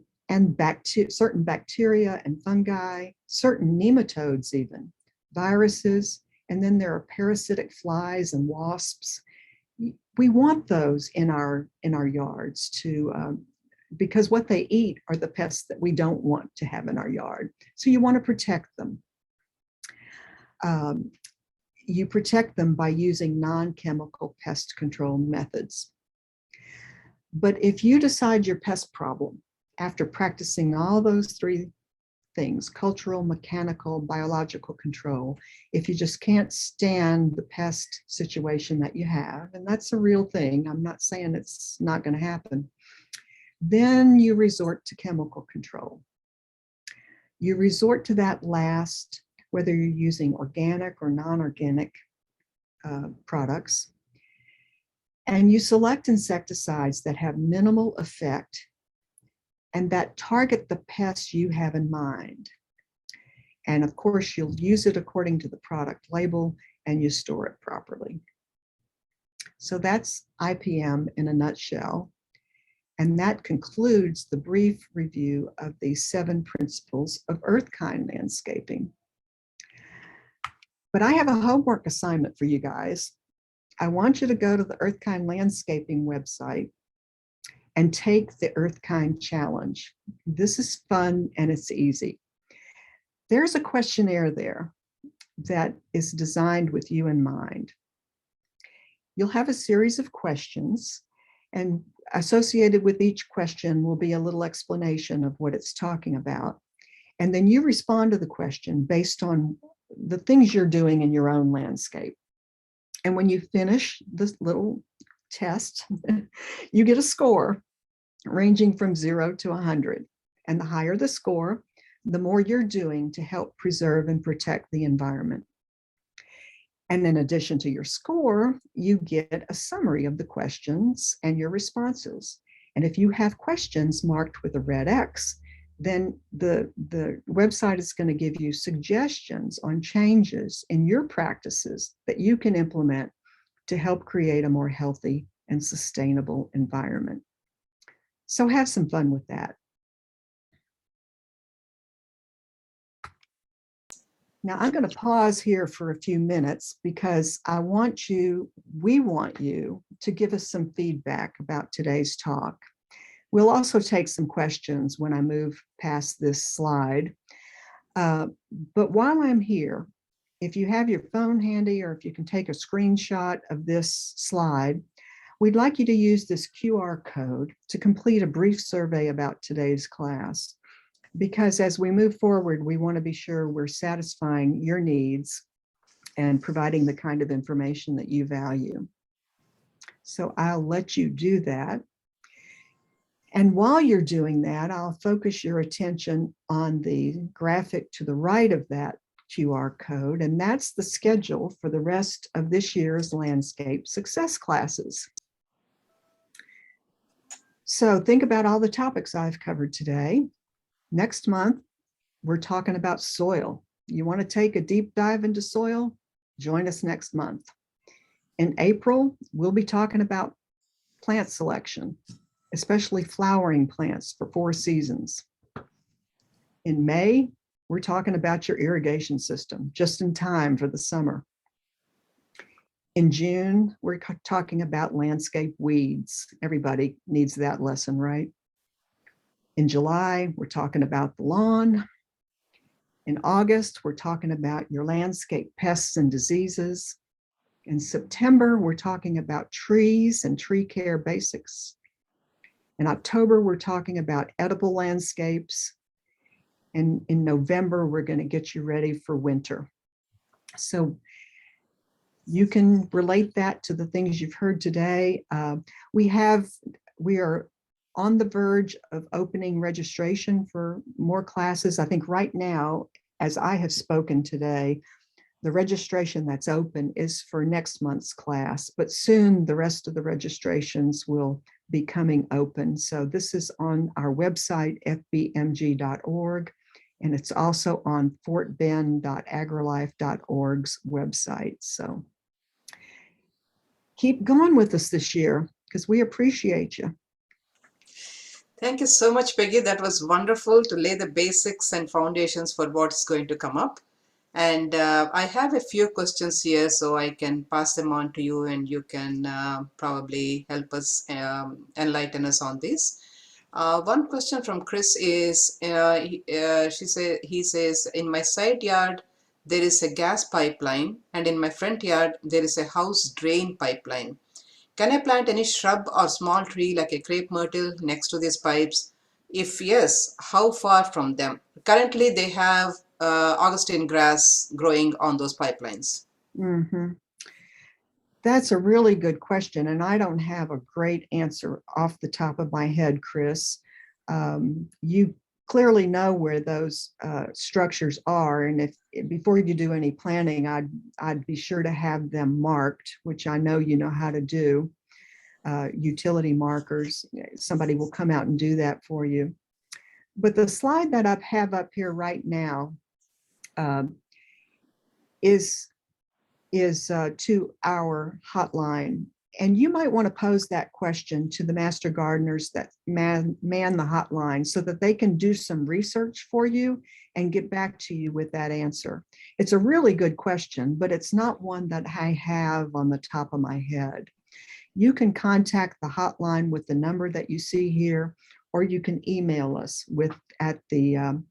B: certain bacteria and fungi, certain nematodes even, viruses, and then there are parasitic flies and wasps. We want those in our yards because what they eat are the pests that we don't want to have in our yard. So you want to protect them. You protect them by using non-chemical pest control methods. But if you decide your pest problem, after practicing all those three things, cultural, mechanical, biological control, if you just can't stand the pest situation that you have, and that's a real thing, I'm not saying it's not going to happen, then you resort to chemical control. You resort to that last, whether you're using organic or non-organic products, and you select insecticides that have minimal effect and that target the pests you have in mind. And of course, you'll use it according to the product label and you store it properly. So that's IPM in a nutshell. And that concludes the brief review of the 7 principles of Earthkind landscaping. But I have a homework assignment for you guys. I want you to go to the Earthkind landscaping website and take the Earthkind challenge. This is fun and it's easy. There's a questionnaire there that is designed with you in mind. You'll have a series of questions, and associated with each question will be a little explanation of what it's talking about. And then you respond to the question based on the things you're doing in your own landscape. And when you finish this little test, you get a score ranging from 0 to 100. And the higher the score, the more you're doing to help preserve and protect the environment. And in addition to your score, you get a summary of the questions and your responses. And if you have questions marked with a red X, then the website is going to give you suggestions on changes in your practices that you can implement to help create a more healthy and sustainable environment. So have some fun with that. Now I'm going to pause here for a few minutes because we want you to give us some feedback about today's talk. We'll also take some questions when I move past this slide. But while I'm here, if you have your phone handy or if you can take a screenshot of this slide, we'd like you to use this QR code to complete a brief survey about today's class. Because as we move forward, we want to be sure we're satisfying your needs and providing the kind of information that you value. So I'll let you do that. And while you're doing that, I'll focus your attention on the graphic to the right of that QR code, and that's the schedule for the rest of this year's landscape success classes. So think about all the topics I've covered today. Next month, we're talking about soil. You want to take a deep dive into soil? Join us next month. In April, we'll be talking about plant selection, especially flowering plants for 4 seasons. In May, we're talking about your irrigation system, just in time for the summer. In June, we're talking about landscape weeds. Everybody needs that lesson, right? In July, we're talking about the lawn. In August, we're talking about your landscape pests and diseases. In September, we're talking about trees and tree care basics. In October, we're talking about edible landscapes. And in November, we're going to get you ready for winter. So you can relate that to the things you've heard today. We are on the verge of opening registration for more classes. I think right now, as I have spoken today, the registration that's open is for next month's class, but soon the rest of the registrations will be coming open. So this is on our website, fbmg.org, and it's also on fortbend.agrilife.org's website. So keep going with us this year because we appreciate you.
A: Thank you so much, Peggy. That was wonderful to lay the basics and foundations for what's going to come up. And I have a few questions here, so I can pass them on to you, and you can probably help us enlighten us on this. One question from Chris is, he says, in my side yard, there is a gas pipeline, and in my front yard, there is a house drain pipeline. Can I plant any shrub or small tree like a crepe myrtle next to these pipes? If yes, how far from them? Currently, they have Augustine grass growing on those pipelines.
B: Mhm. That's a really good question, and I don't have a great answer off the top of my head, Chris. You clearly know where those structures are, and if before you do any planning, I'd be sure to have them marked, which I know you know how to do. Utility markers. Somebody will come out and do that for you. But the slide that I have up here right now is to our hotline. And you might want to pose that question to the master gardeners that man the hotline so that they can do some research for you and get back to you with that answer. It's a really good question, but it's not one that I have on the top of my head. You can contact the hotline with the number that you see here, or you can email us at the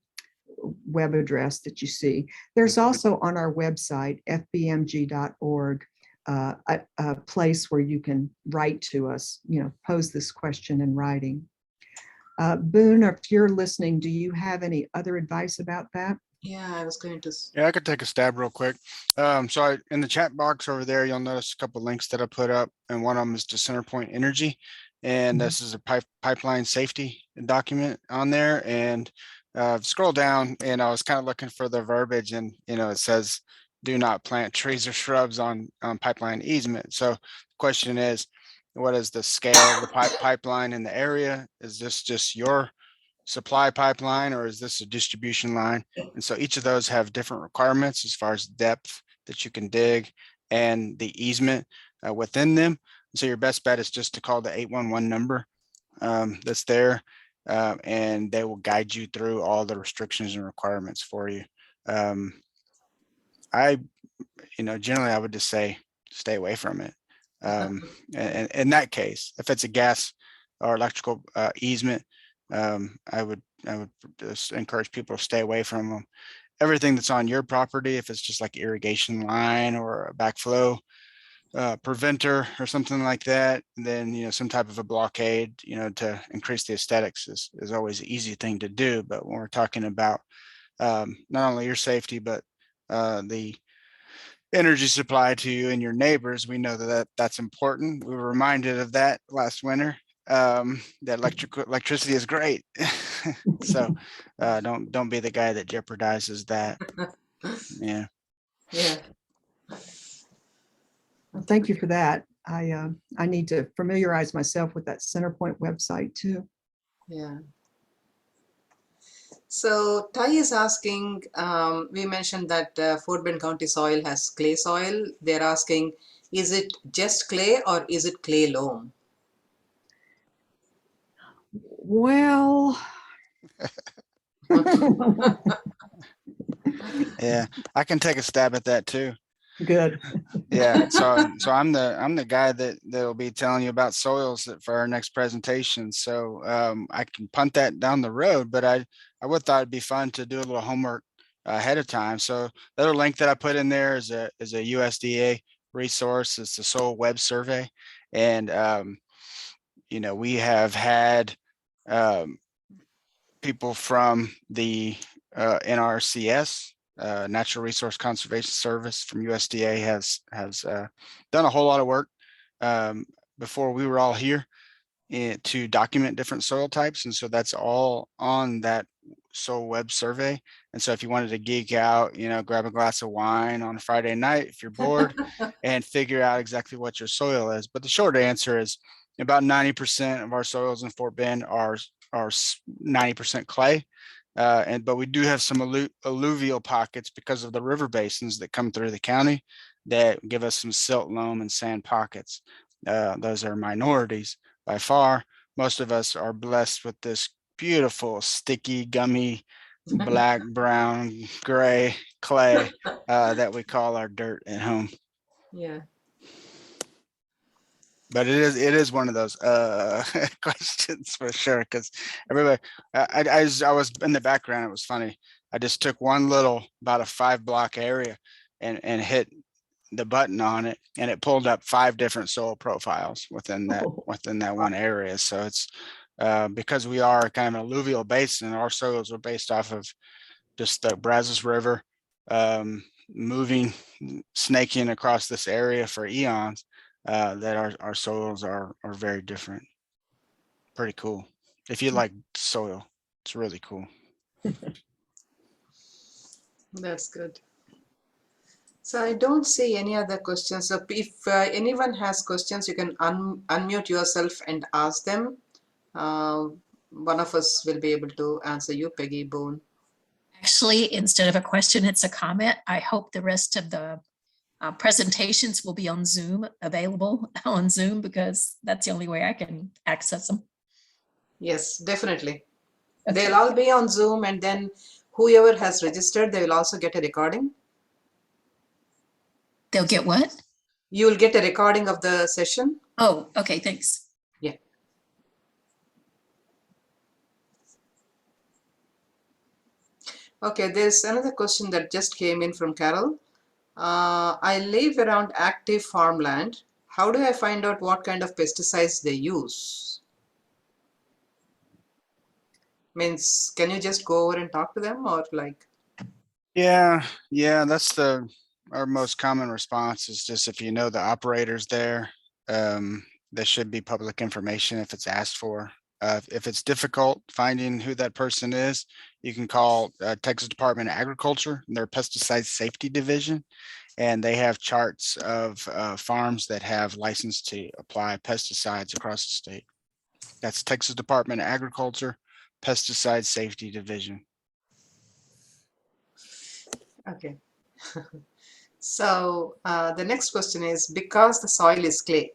B: web address that you see. There's also on our website, fbmg.org, a place where you can write to us, pose this question in writing. Boone, if you're listening, do you have any other advice about that?
A: Yeah, I was going to.
C: Yeah, I could take a stab real quick. In the chat box over there, you'll notice a couple of links that I put up, and one of them is to CenterPoint Energy, and this is a pipeline safety document on there. And scroll down, and I was kind of looking for the verbiage, and it says, "Do not plant trees or shrubs on pipeline easement." So the question is, what is the scale of the pipeline in the area? Is this just your supply pipeline, or is this a distribution line? And so each of those have different requirements as far as depth that you can dig and the easement within them. So your best bet is just to call the 811 number that's there, and they will guide you through all the restrictions and requirements for you. Generally I would just say stay away from it. And in that case, if it's a gas or electrical easement, I would just encourage people to stay away from them. Everything that's on your property, if it's just like irrigation line or a backflow preventer or something like that, then some type of a blockade, to increase the aesthetics is always an easy thing to do. But when we're talking about not only your safety, but the energy supply to you and your neighbors, we know that's important. We were reminded of that last winter that electricity is great. So don't be the guy that jeopardizes that. Yeah.
A: Yeah.
B: Well, thank you for that. I need to familiarize myself with that Centerpoint website too.
A: Yeah. So Ty is asking, we mentioned that Fort Bend County soil has clay soil. They're asking, is it just clay or is it clay loam?
B: Well,
C: Yeah, I can take a stab at that too.
B: good.
C: Yeah, so I'm the guy that will be telling you about soils for our next presentation. So I can punt that down the road, but I would thought it'd be fun to do a little homework ahead of time. So the other link that I put in there is a USDA resource. It's the Soil Web Survey, and you know, we have had people from the NRCS, Natural Resource Conservation Service from USDA has done a whole lot of work before we were all here to document different soil types. And so that's all on that soil web survey. And so if you wanted to geek out, you know, grab a glass of wine on a Friday night if you're bored and figure out exactly what your soil is. But the short answer is about 90% of our soils in Fort Bend are 90% clay. But we do have some alluvial pockets because of the river basins that come through the county that give us some silt, loam, and sand pockets. Those are minorities by far. Most of us are blessed with this beautiful, sticky, gummy, black, brown, gray clay that we call our dirt at home.
A: Yeah.
C: But it is one of those questions for sure, because everybody, I was in the background. It was funny. I just took one little, about a 5-block area and hit the button on it, and it pulled up 5 different soil profiles within that one area. So it's because we are kind of an alluvial basin, our soils are based off of just the Brazos River moving, snaking across this area for eons. That our soils are very different. Pretty cool. If you like soil, it's really cool.
A: That's good. So I don't see any other questions. So if anyone has questions, you can unmute yourself and ask them. One of us will be able to answer you, Peggy Boone.
D: Actually, instead of a question, it's a comment. I hope the rest of the presentations will be on Zoom, available on Zoom, because that's the only way I can access them.
A: Yes, definitely.
D: Okay.
A: They'll all be on Zoom, and then whoever has registered, they will also get a recording.
D: They'll get what?
A: You will get a recording of the session.
D: Oh, okay, thanks.
A: Yeah. Okay, there's another question that just came in from Carol. I live around active farmland. How do I find out what kind of pesticides they use? Means, can you just go over and talk to them, or like?
C: Yeah, that's our most common response is just if you know the operators there, there should be public information if it's asked for. If it's difficult finding who that person is, you can call Texas Department of Agriculture, their Pesticide Safety Division, and they have charts of farms that have license to apply pesticides across the state. That's Texas Department of Agriculture, Pesticide Safety Division.
A: Okay. So the next question is, because the soil is clay,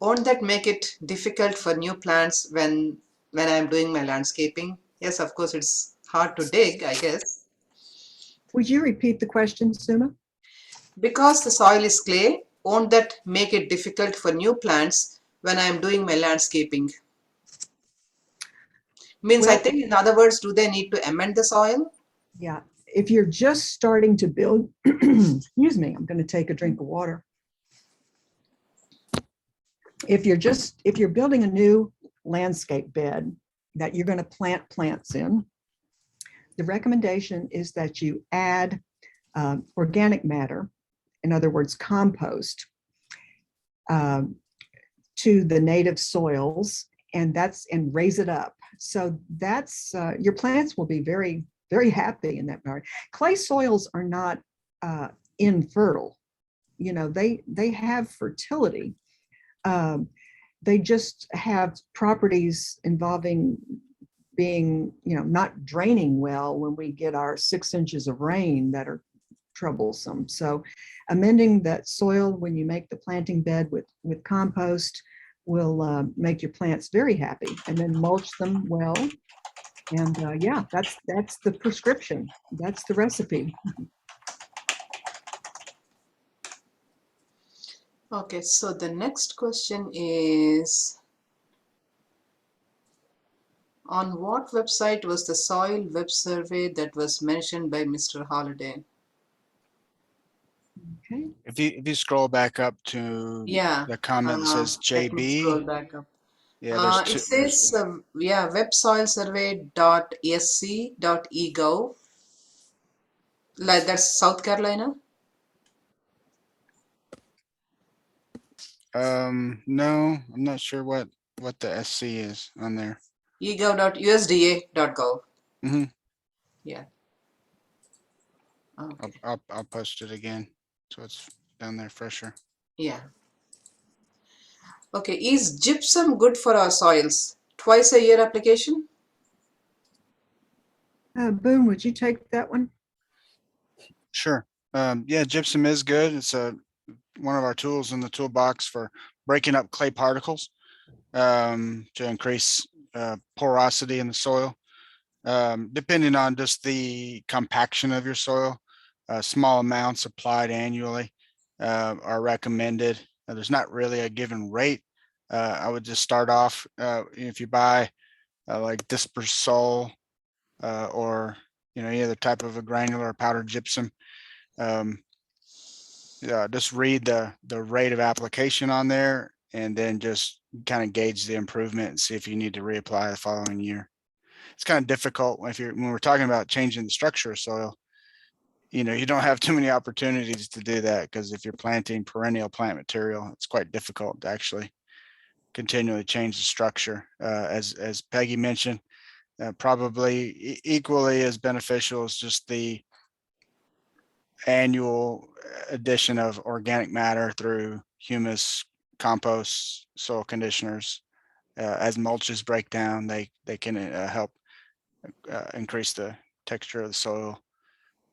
A: won't that make it difficult for new plants when I'm doing my landscaping? Yes, of course, it's hard to dig, I guess.
B: Would you repeat the question, Suma?
A: Because the soil is clay, won't that make it difficult for new plants when I'm doing my landscaping? Means,
B: Well,
A: I think, in other words, do they need to amend the soil?
B: yeah, if you're just starting to build, excuse me, I'm going to take a drink of water. If you're building a new landscape bed that you're going to plant plants in, the recommendation is that you add organic matter, in other words, compost, to the native soils and raise it up. So that's your plants will be very, very happy in that regard. Clay soils are not infertile. You know, they have fertility. They just have properties involving being, you know, not draining well when we get our 6 inches of rain that are troublesome. So amending that soil when you make the planting bed with compost will make your plants very happy, and then mulch them well. And yeah, that's the prescription. That's the recipe.
A: Okay, so the next question is, on what website was the soil web survey that was mentioned by Mr. Holiday?
B: Okay.
C: If you scroll back up to
A: Yeah,
C: the comment that says
A: let me scroll
C: JB,
A: back up.
C: yeah, there's
A: It
C: two.
A: says, yeah, websoilsurvey.sc.egov. Like that's South Carolina.
C: No, I'm not sure what the SC is on there.
A: egov.usda.gov.
C: Hmm.
A: Yeah. Okay.
C: I'll post it again, so it's down there fresher.
A: Yeah. Okay. Is gypsum good for our soils? Twice a year application?
B: Boone, would you take that one?
C: Sure. Yeah, gypsum is good. It's one of our tools in the toolbox for breaking up clay particles to increase porosity in the soil. Depending on just the compaction of your soil, small amounts applied annually are recommended. There's not really a given rate. I would just start off if you buy like Dispersol or any other type of a granular or powdered gypsum. Just read the rate of application on there, and then just kind of gauge the improvement and see if you need to reapply the following year. It's kind of difficult when we're talking about changing the structure of soil. You don't have too many opportunities to do that, because if you're planting perennial plant material, it's quite difficult to actually continually change the structure. As Peggy mentioned, probably equally as beneficial as just the annual addition of organic matter through humus, compost, soil conditioners. As mulches break down, they can help increase the texture of the soil.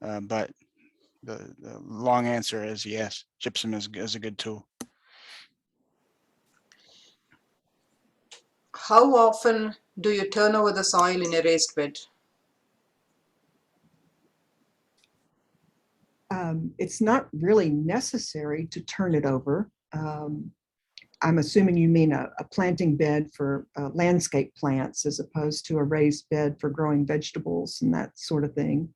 C: But the long answer is yes, gypsum is a good tool.
A: How often do you turn over the soil in a raised bed?
B: It's not really necessary to turn it over. I'm assuming you mean a planting bed for landscape plants as opposed to a raised bed for growing vegetables and that sort of thing.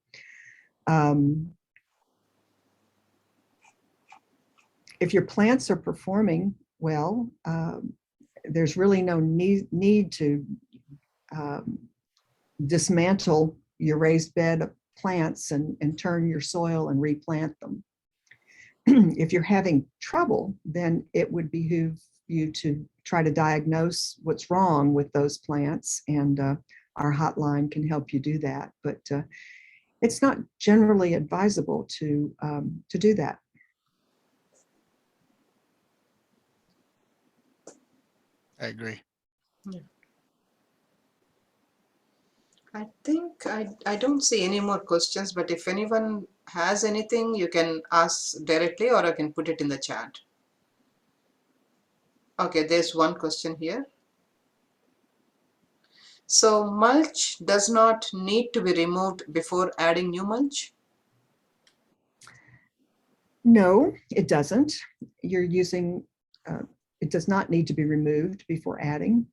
B: If your plants are performing well, there's really no need to dismantle your raised bed of plants and turn your soil and replant them. If you're having trouble, then it would behoove you to try to diagnose what's wrong with those plants, and our hotline can help you do that. But it's not generally advisable to do that.
C: I agree.
A: Yeah. I think I don't see any more questions, but if anyone has anything, you can ask directly, or I can put it in the chat. Okay, there's one question here. So mulch does not need to be removed before adding new mulch?
B: No, it doesn't. You're using, it does not need to be removed before adding.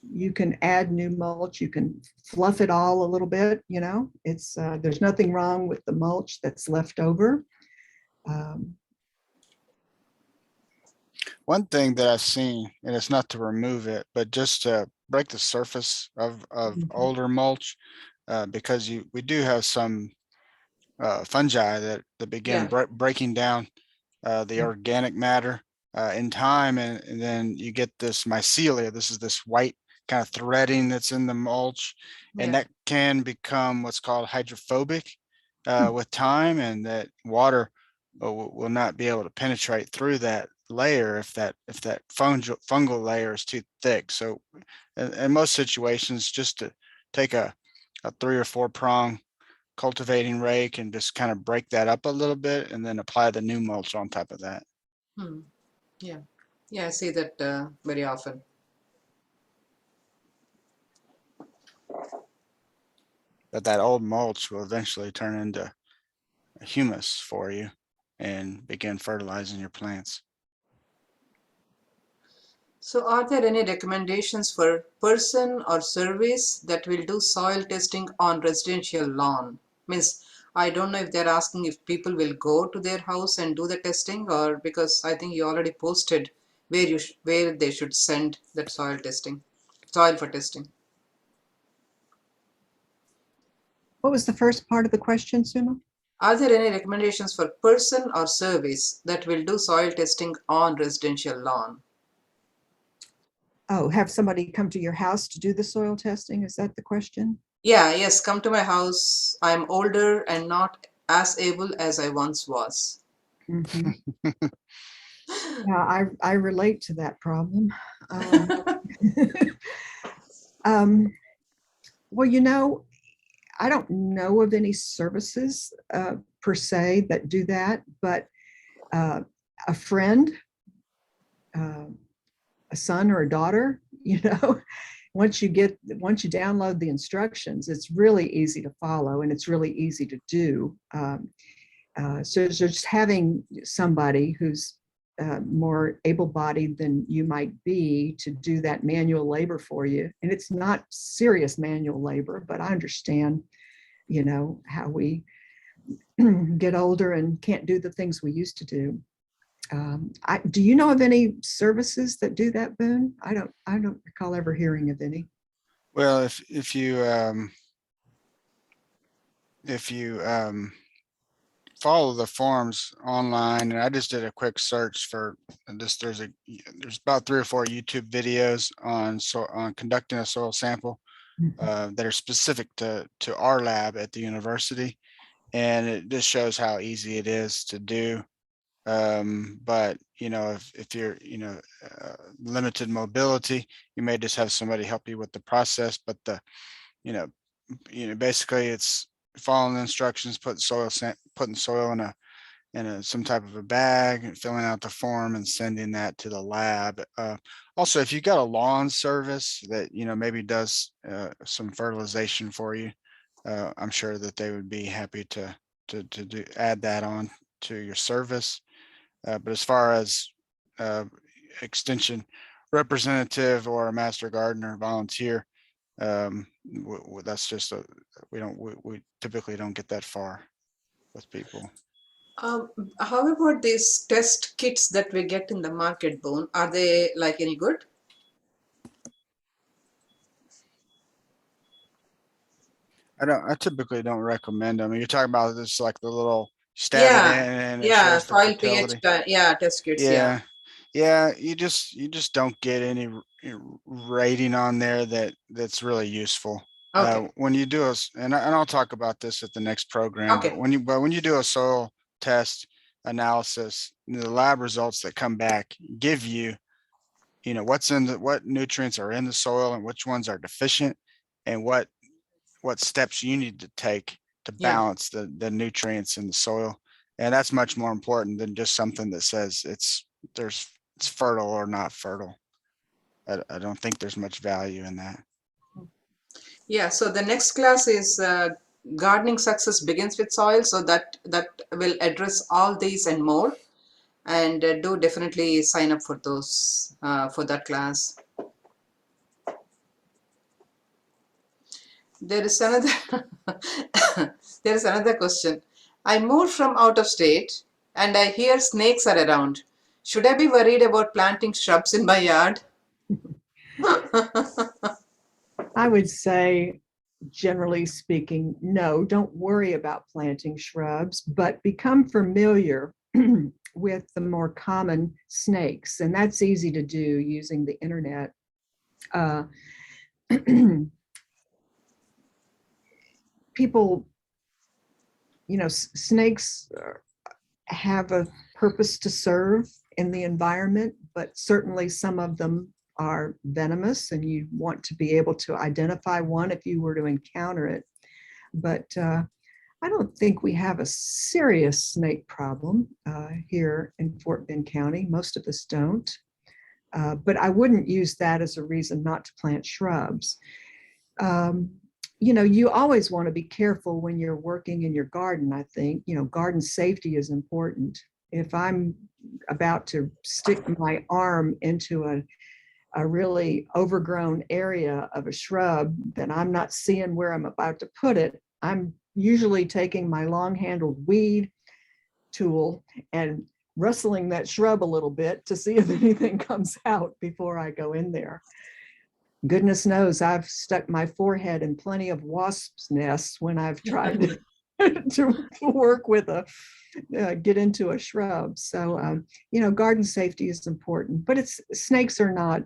B: You can add new mulch, you can fluff it all a little bit, it's there's nothing wrong with the mulch that's left over.
C: One thing that I've seen, and it's not to remove it, but just to break the surface of older mulch, because we do have some fungi that begin breaking down the organic matter in time, and then you get this mycelia. This is this white kind of threading that's in the mulch, and
A: Yeah.
C: that can become what's called hydrophobic with time, and that water will not be able to penetrate through that layer if that fungal layer is too thick. So in most situations, just to take a 3 or 4 prong cultivating rake and just kind of break that up a little bit and then apply the new mulch on top of that.
A: Yeah. Yeah, I see that very often.
C: But that old mulch will eventually turn into humus for you and begin fertilizing your plants.
A: So are there any recommendations for person or service that will do soil testing on residential lawn? Means I don't know if they're asking if people will go to their house and do the testing, or because I think you already posted where they should send that soil for testing.
B: What was the first part of the question, Suma?
A: Are there any recommendations for person or service that will do soil testing on residential lawn?
B: Oh, have somebody come to your house to do the soil testing? Is that the question?
A: Yeah, yes, come to my house. I'm older and not as able as I once was.
B: Mhm. Yeah, I relate to that problem. Well, I don't know of any services per se that do that, but a friend, a son or a daughter, once you download the instructions, it's really easy to follow and it's really easy to do. So just having somebody who's more able-bodied than you might be to do that manual labor for you, and it's not serious manual labor, but I understand, how we get older and can't do the things we used to do. Do you know of any services that do that, Boone? I don't recall ever hearing of any.
C: Well, if you follow the forums online, and I just did a quick search for this, there's about 3 or 4 YouTube videos on conducting a soil sample that are specific to our lab at the university, and it just shows how easy it is to do. But if you're limited mobility, you may just have somebody help you with the process. But basically it's following the instructions, putting soil in some type of a bag and filling out the form and sending that to the lab. Also, if you got a lawn service that maybe does some fertilization for you, I'm sure that they would be happy to add that on to your service. But as far as extension representative or a master gardener volunteer, that's just we typically don't get that far with people.
A: How about these test kits that we get in the market, Boone? Are they like any good?
C: I typically don't recommend them. You're talking about this like the little stab it in
A: Yeah,
C: and it
A: yeah,
C: shows the
A: soil pH,
C: fertility.
A: yeah, test kits, yeah.
C: Yeah, you just don't get any rating on there that's really useful.
A: Okay,
C: When you do and I'll talk about this at the next program, but
A: okay,
C: when you do a soil test analysis, the lab results that come back give you, what nutrients are in the soil and which ones are deficient, and what steps you need to take to
A: yeah.
C: balance the nutrients in the soil. And that's much more important than just something that says it's fertile or not fertile. I don't think there's much value in that.
A: Yeah, so the next class is gardening success begins with soil. So that will address all these and more. And do definitely sign up for those for that class. There is another there is another question. I moved from out of state and I hear snakes are around. Should I be worried about planting shrubs in my yard?
B: I would say, generally speaking, no, don't worry about planting shrubs, but become familiar with the more common snakes. And that's easy to do using the internet. people, snakes have a purpose to serve in the environment, but certainly some of them are venomous, and you want to be able to identify one if you were to encounter it. But I don't think we have a serious snake problem here in Fort Bend County. Most of us don't. But I wouldn't use that as a reason not to plant shrubs. You always want to be careful when you're working in your garden, I think. Garden safety is important. If I'm about to stick my arm into a really overgrown area of a shrub that I'm not seeing where I'm about to put it, I'm usually taking my long-handled weed tool and rustling that shrub a little bit to see if anything comes out before I go in there. Goodness knows I've stuck my forehead in plenty of wasps' nests when I've tried to work with get into a shrub. So, garden safety is important, but snakes are not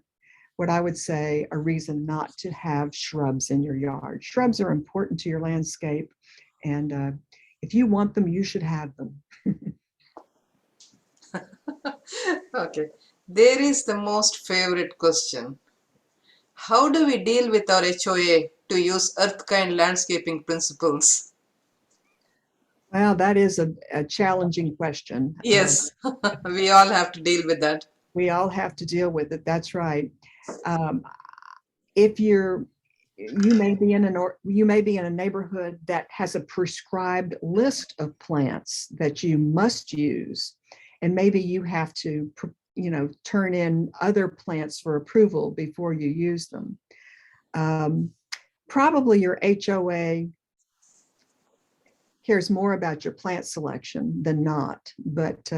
B: what I would say a reason not to have shrubs in your yard. Shrubs are important to your landscape, and if you want them, you should have them.
A: Okay, there is the most favorite question. How do we deal with our HOA to use Earthkind landscaping principles?
B: Well, that is a challenging question.
A: Yes, we all have to deal with that.
B: We all have to deal with it. That's right. If you may be in a neighborhood that has a prescribed list of plants that you must use, and maybe you have to turn in other plants for approval before you use them. Probably your HOA cares more about your plant selection than not, but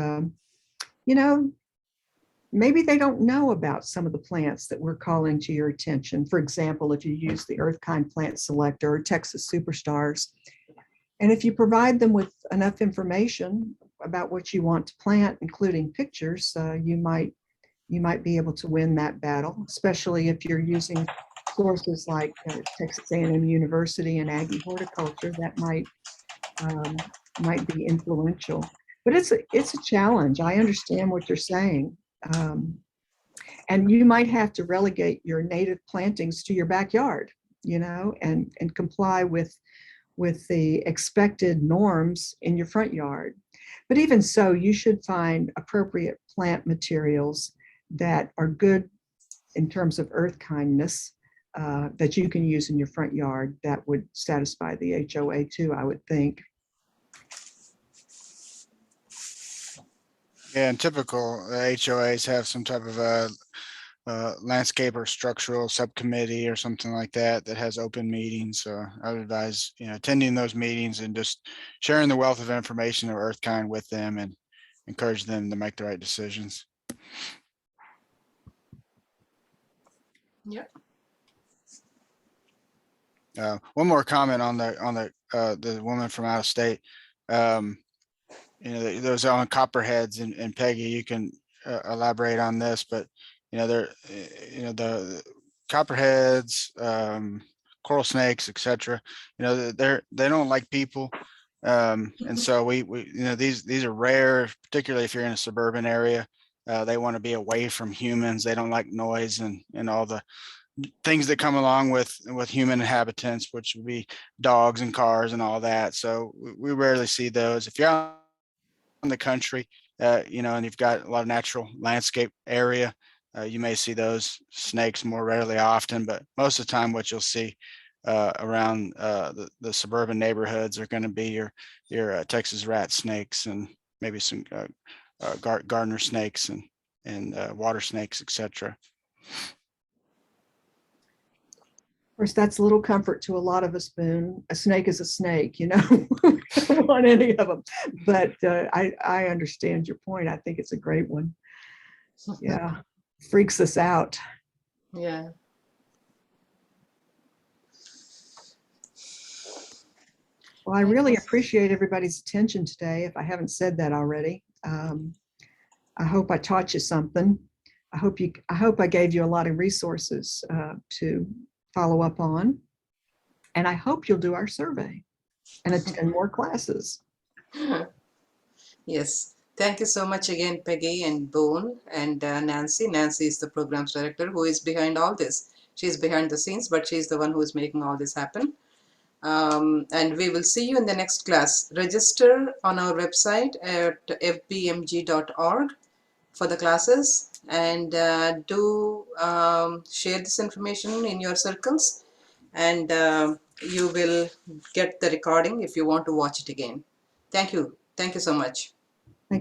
B: maybe they don't know about some of the plants that we're calling to your attention. For example, if you use the Earthkind plant selector or Texas Superstars, and if you provide them with enough information about what you want to plant, including pictures, you might be able to win that battle, especially if you're using sources like Texas A&M University and Aggie Horticulture. That might be influential. But it's a challenge. I understand what you're saying. And you might have to relegate your native plantings to your backyard, and comply with the expected norms in your front yard. But even so, you should find appropriate plant materials that are good in terms of earth kindness that you can use in your front yard that would satisfy the HOA too, I would think.
C: Yeah, and typical HOAs have some type of a landscape or structural subcommittee or something like that has open meetings. So I would advise attending those meetings and just sharing the wealth of information of Earthkind with them and encourage them to make the right decisions.
A: Yeah.
C: One more comment on the woman from out of state. Those on copperheads, and Peggy, you can elaborate on this, but the copperheads, coral snakes, etc. They don't like people, and so we these are rare, particularly if you're in a suburban area. They want to be away from humans. They don't like noise and all the things that come along with human inhabitants, which would be dogs and cars and all that. So we rarely see those. If you're out in the country, and you've got a lot of natural landscape area, you may see those snakes more rarely often, but most of the time what you'll see around the suburban neighborhoods are going to be your Texas rat snakes and maybe some gardener snakes and water snakes, etc.
B: Of course, that's a little comfort to a lot of us, Boone. A snake is a snake, we don't want any of them. But I understand your point. I think it's a great one. Yeah, freaks us out.
A: Yeah.
B: Well, I really appreciate everybody's attention today, if I haven't said that already. I hope I taught you something. I hope I gave you a lot of resources to follow up on. And I hope you'll do our survey and attend more classes.
A: Yes. Thank you so much again, Peggy and Boone and Nancy. Nancy is the programs director who is behind all this. She's behind the scenes, but she's the one who is making all this happen. And we will see you in the next class. Register on our website at fbmg.org for the classes, and do share this information in your circles, and you will get the recording if you want to watch it again. Thank you. Thank you so much.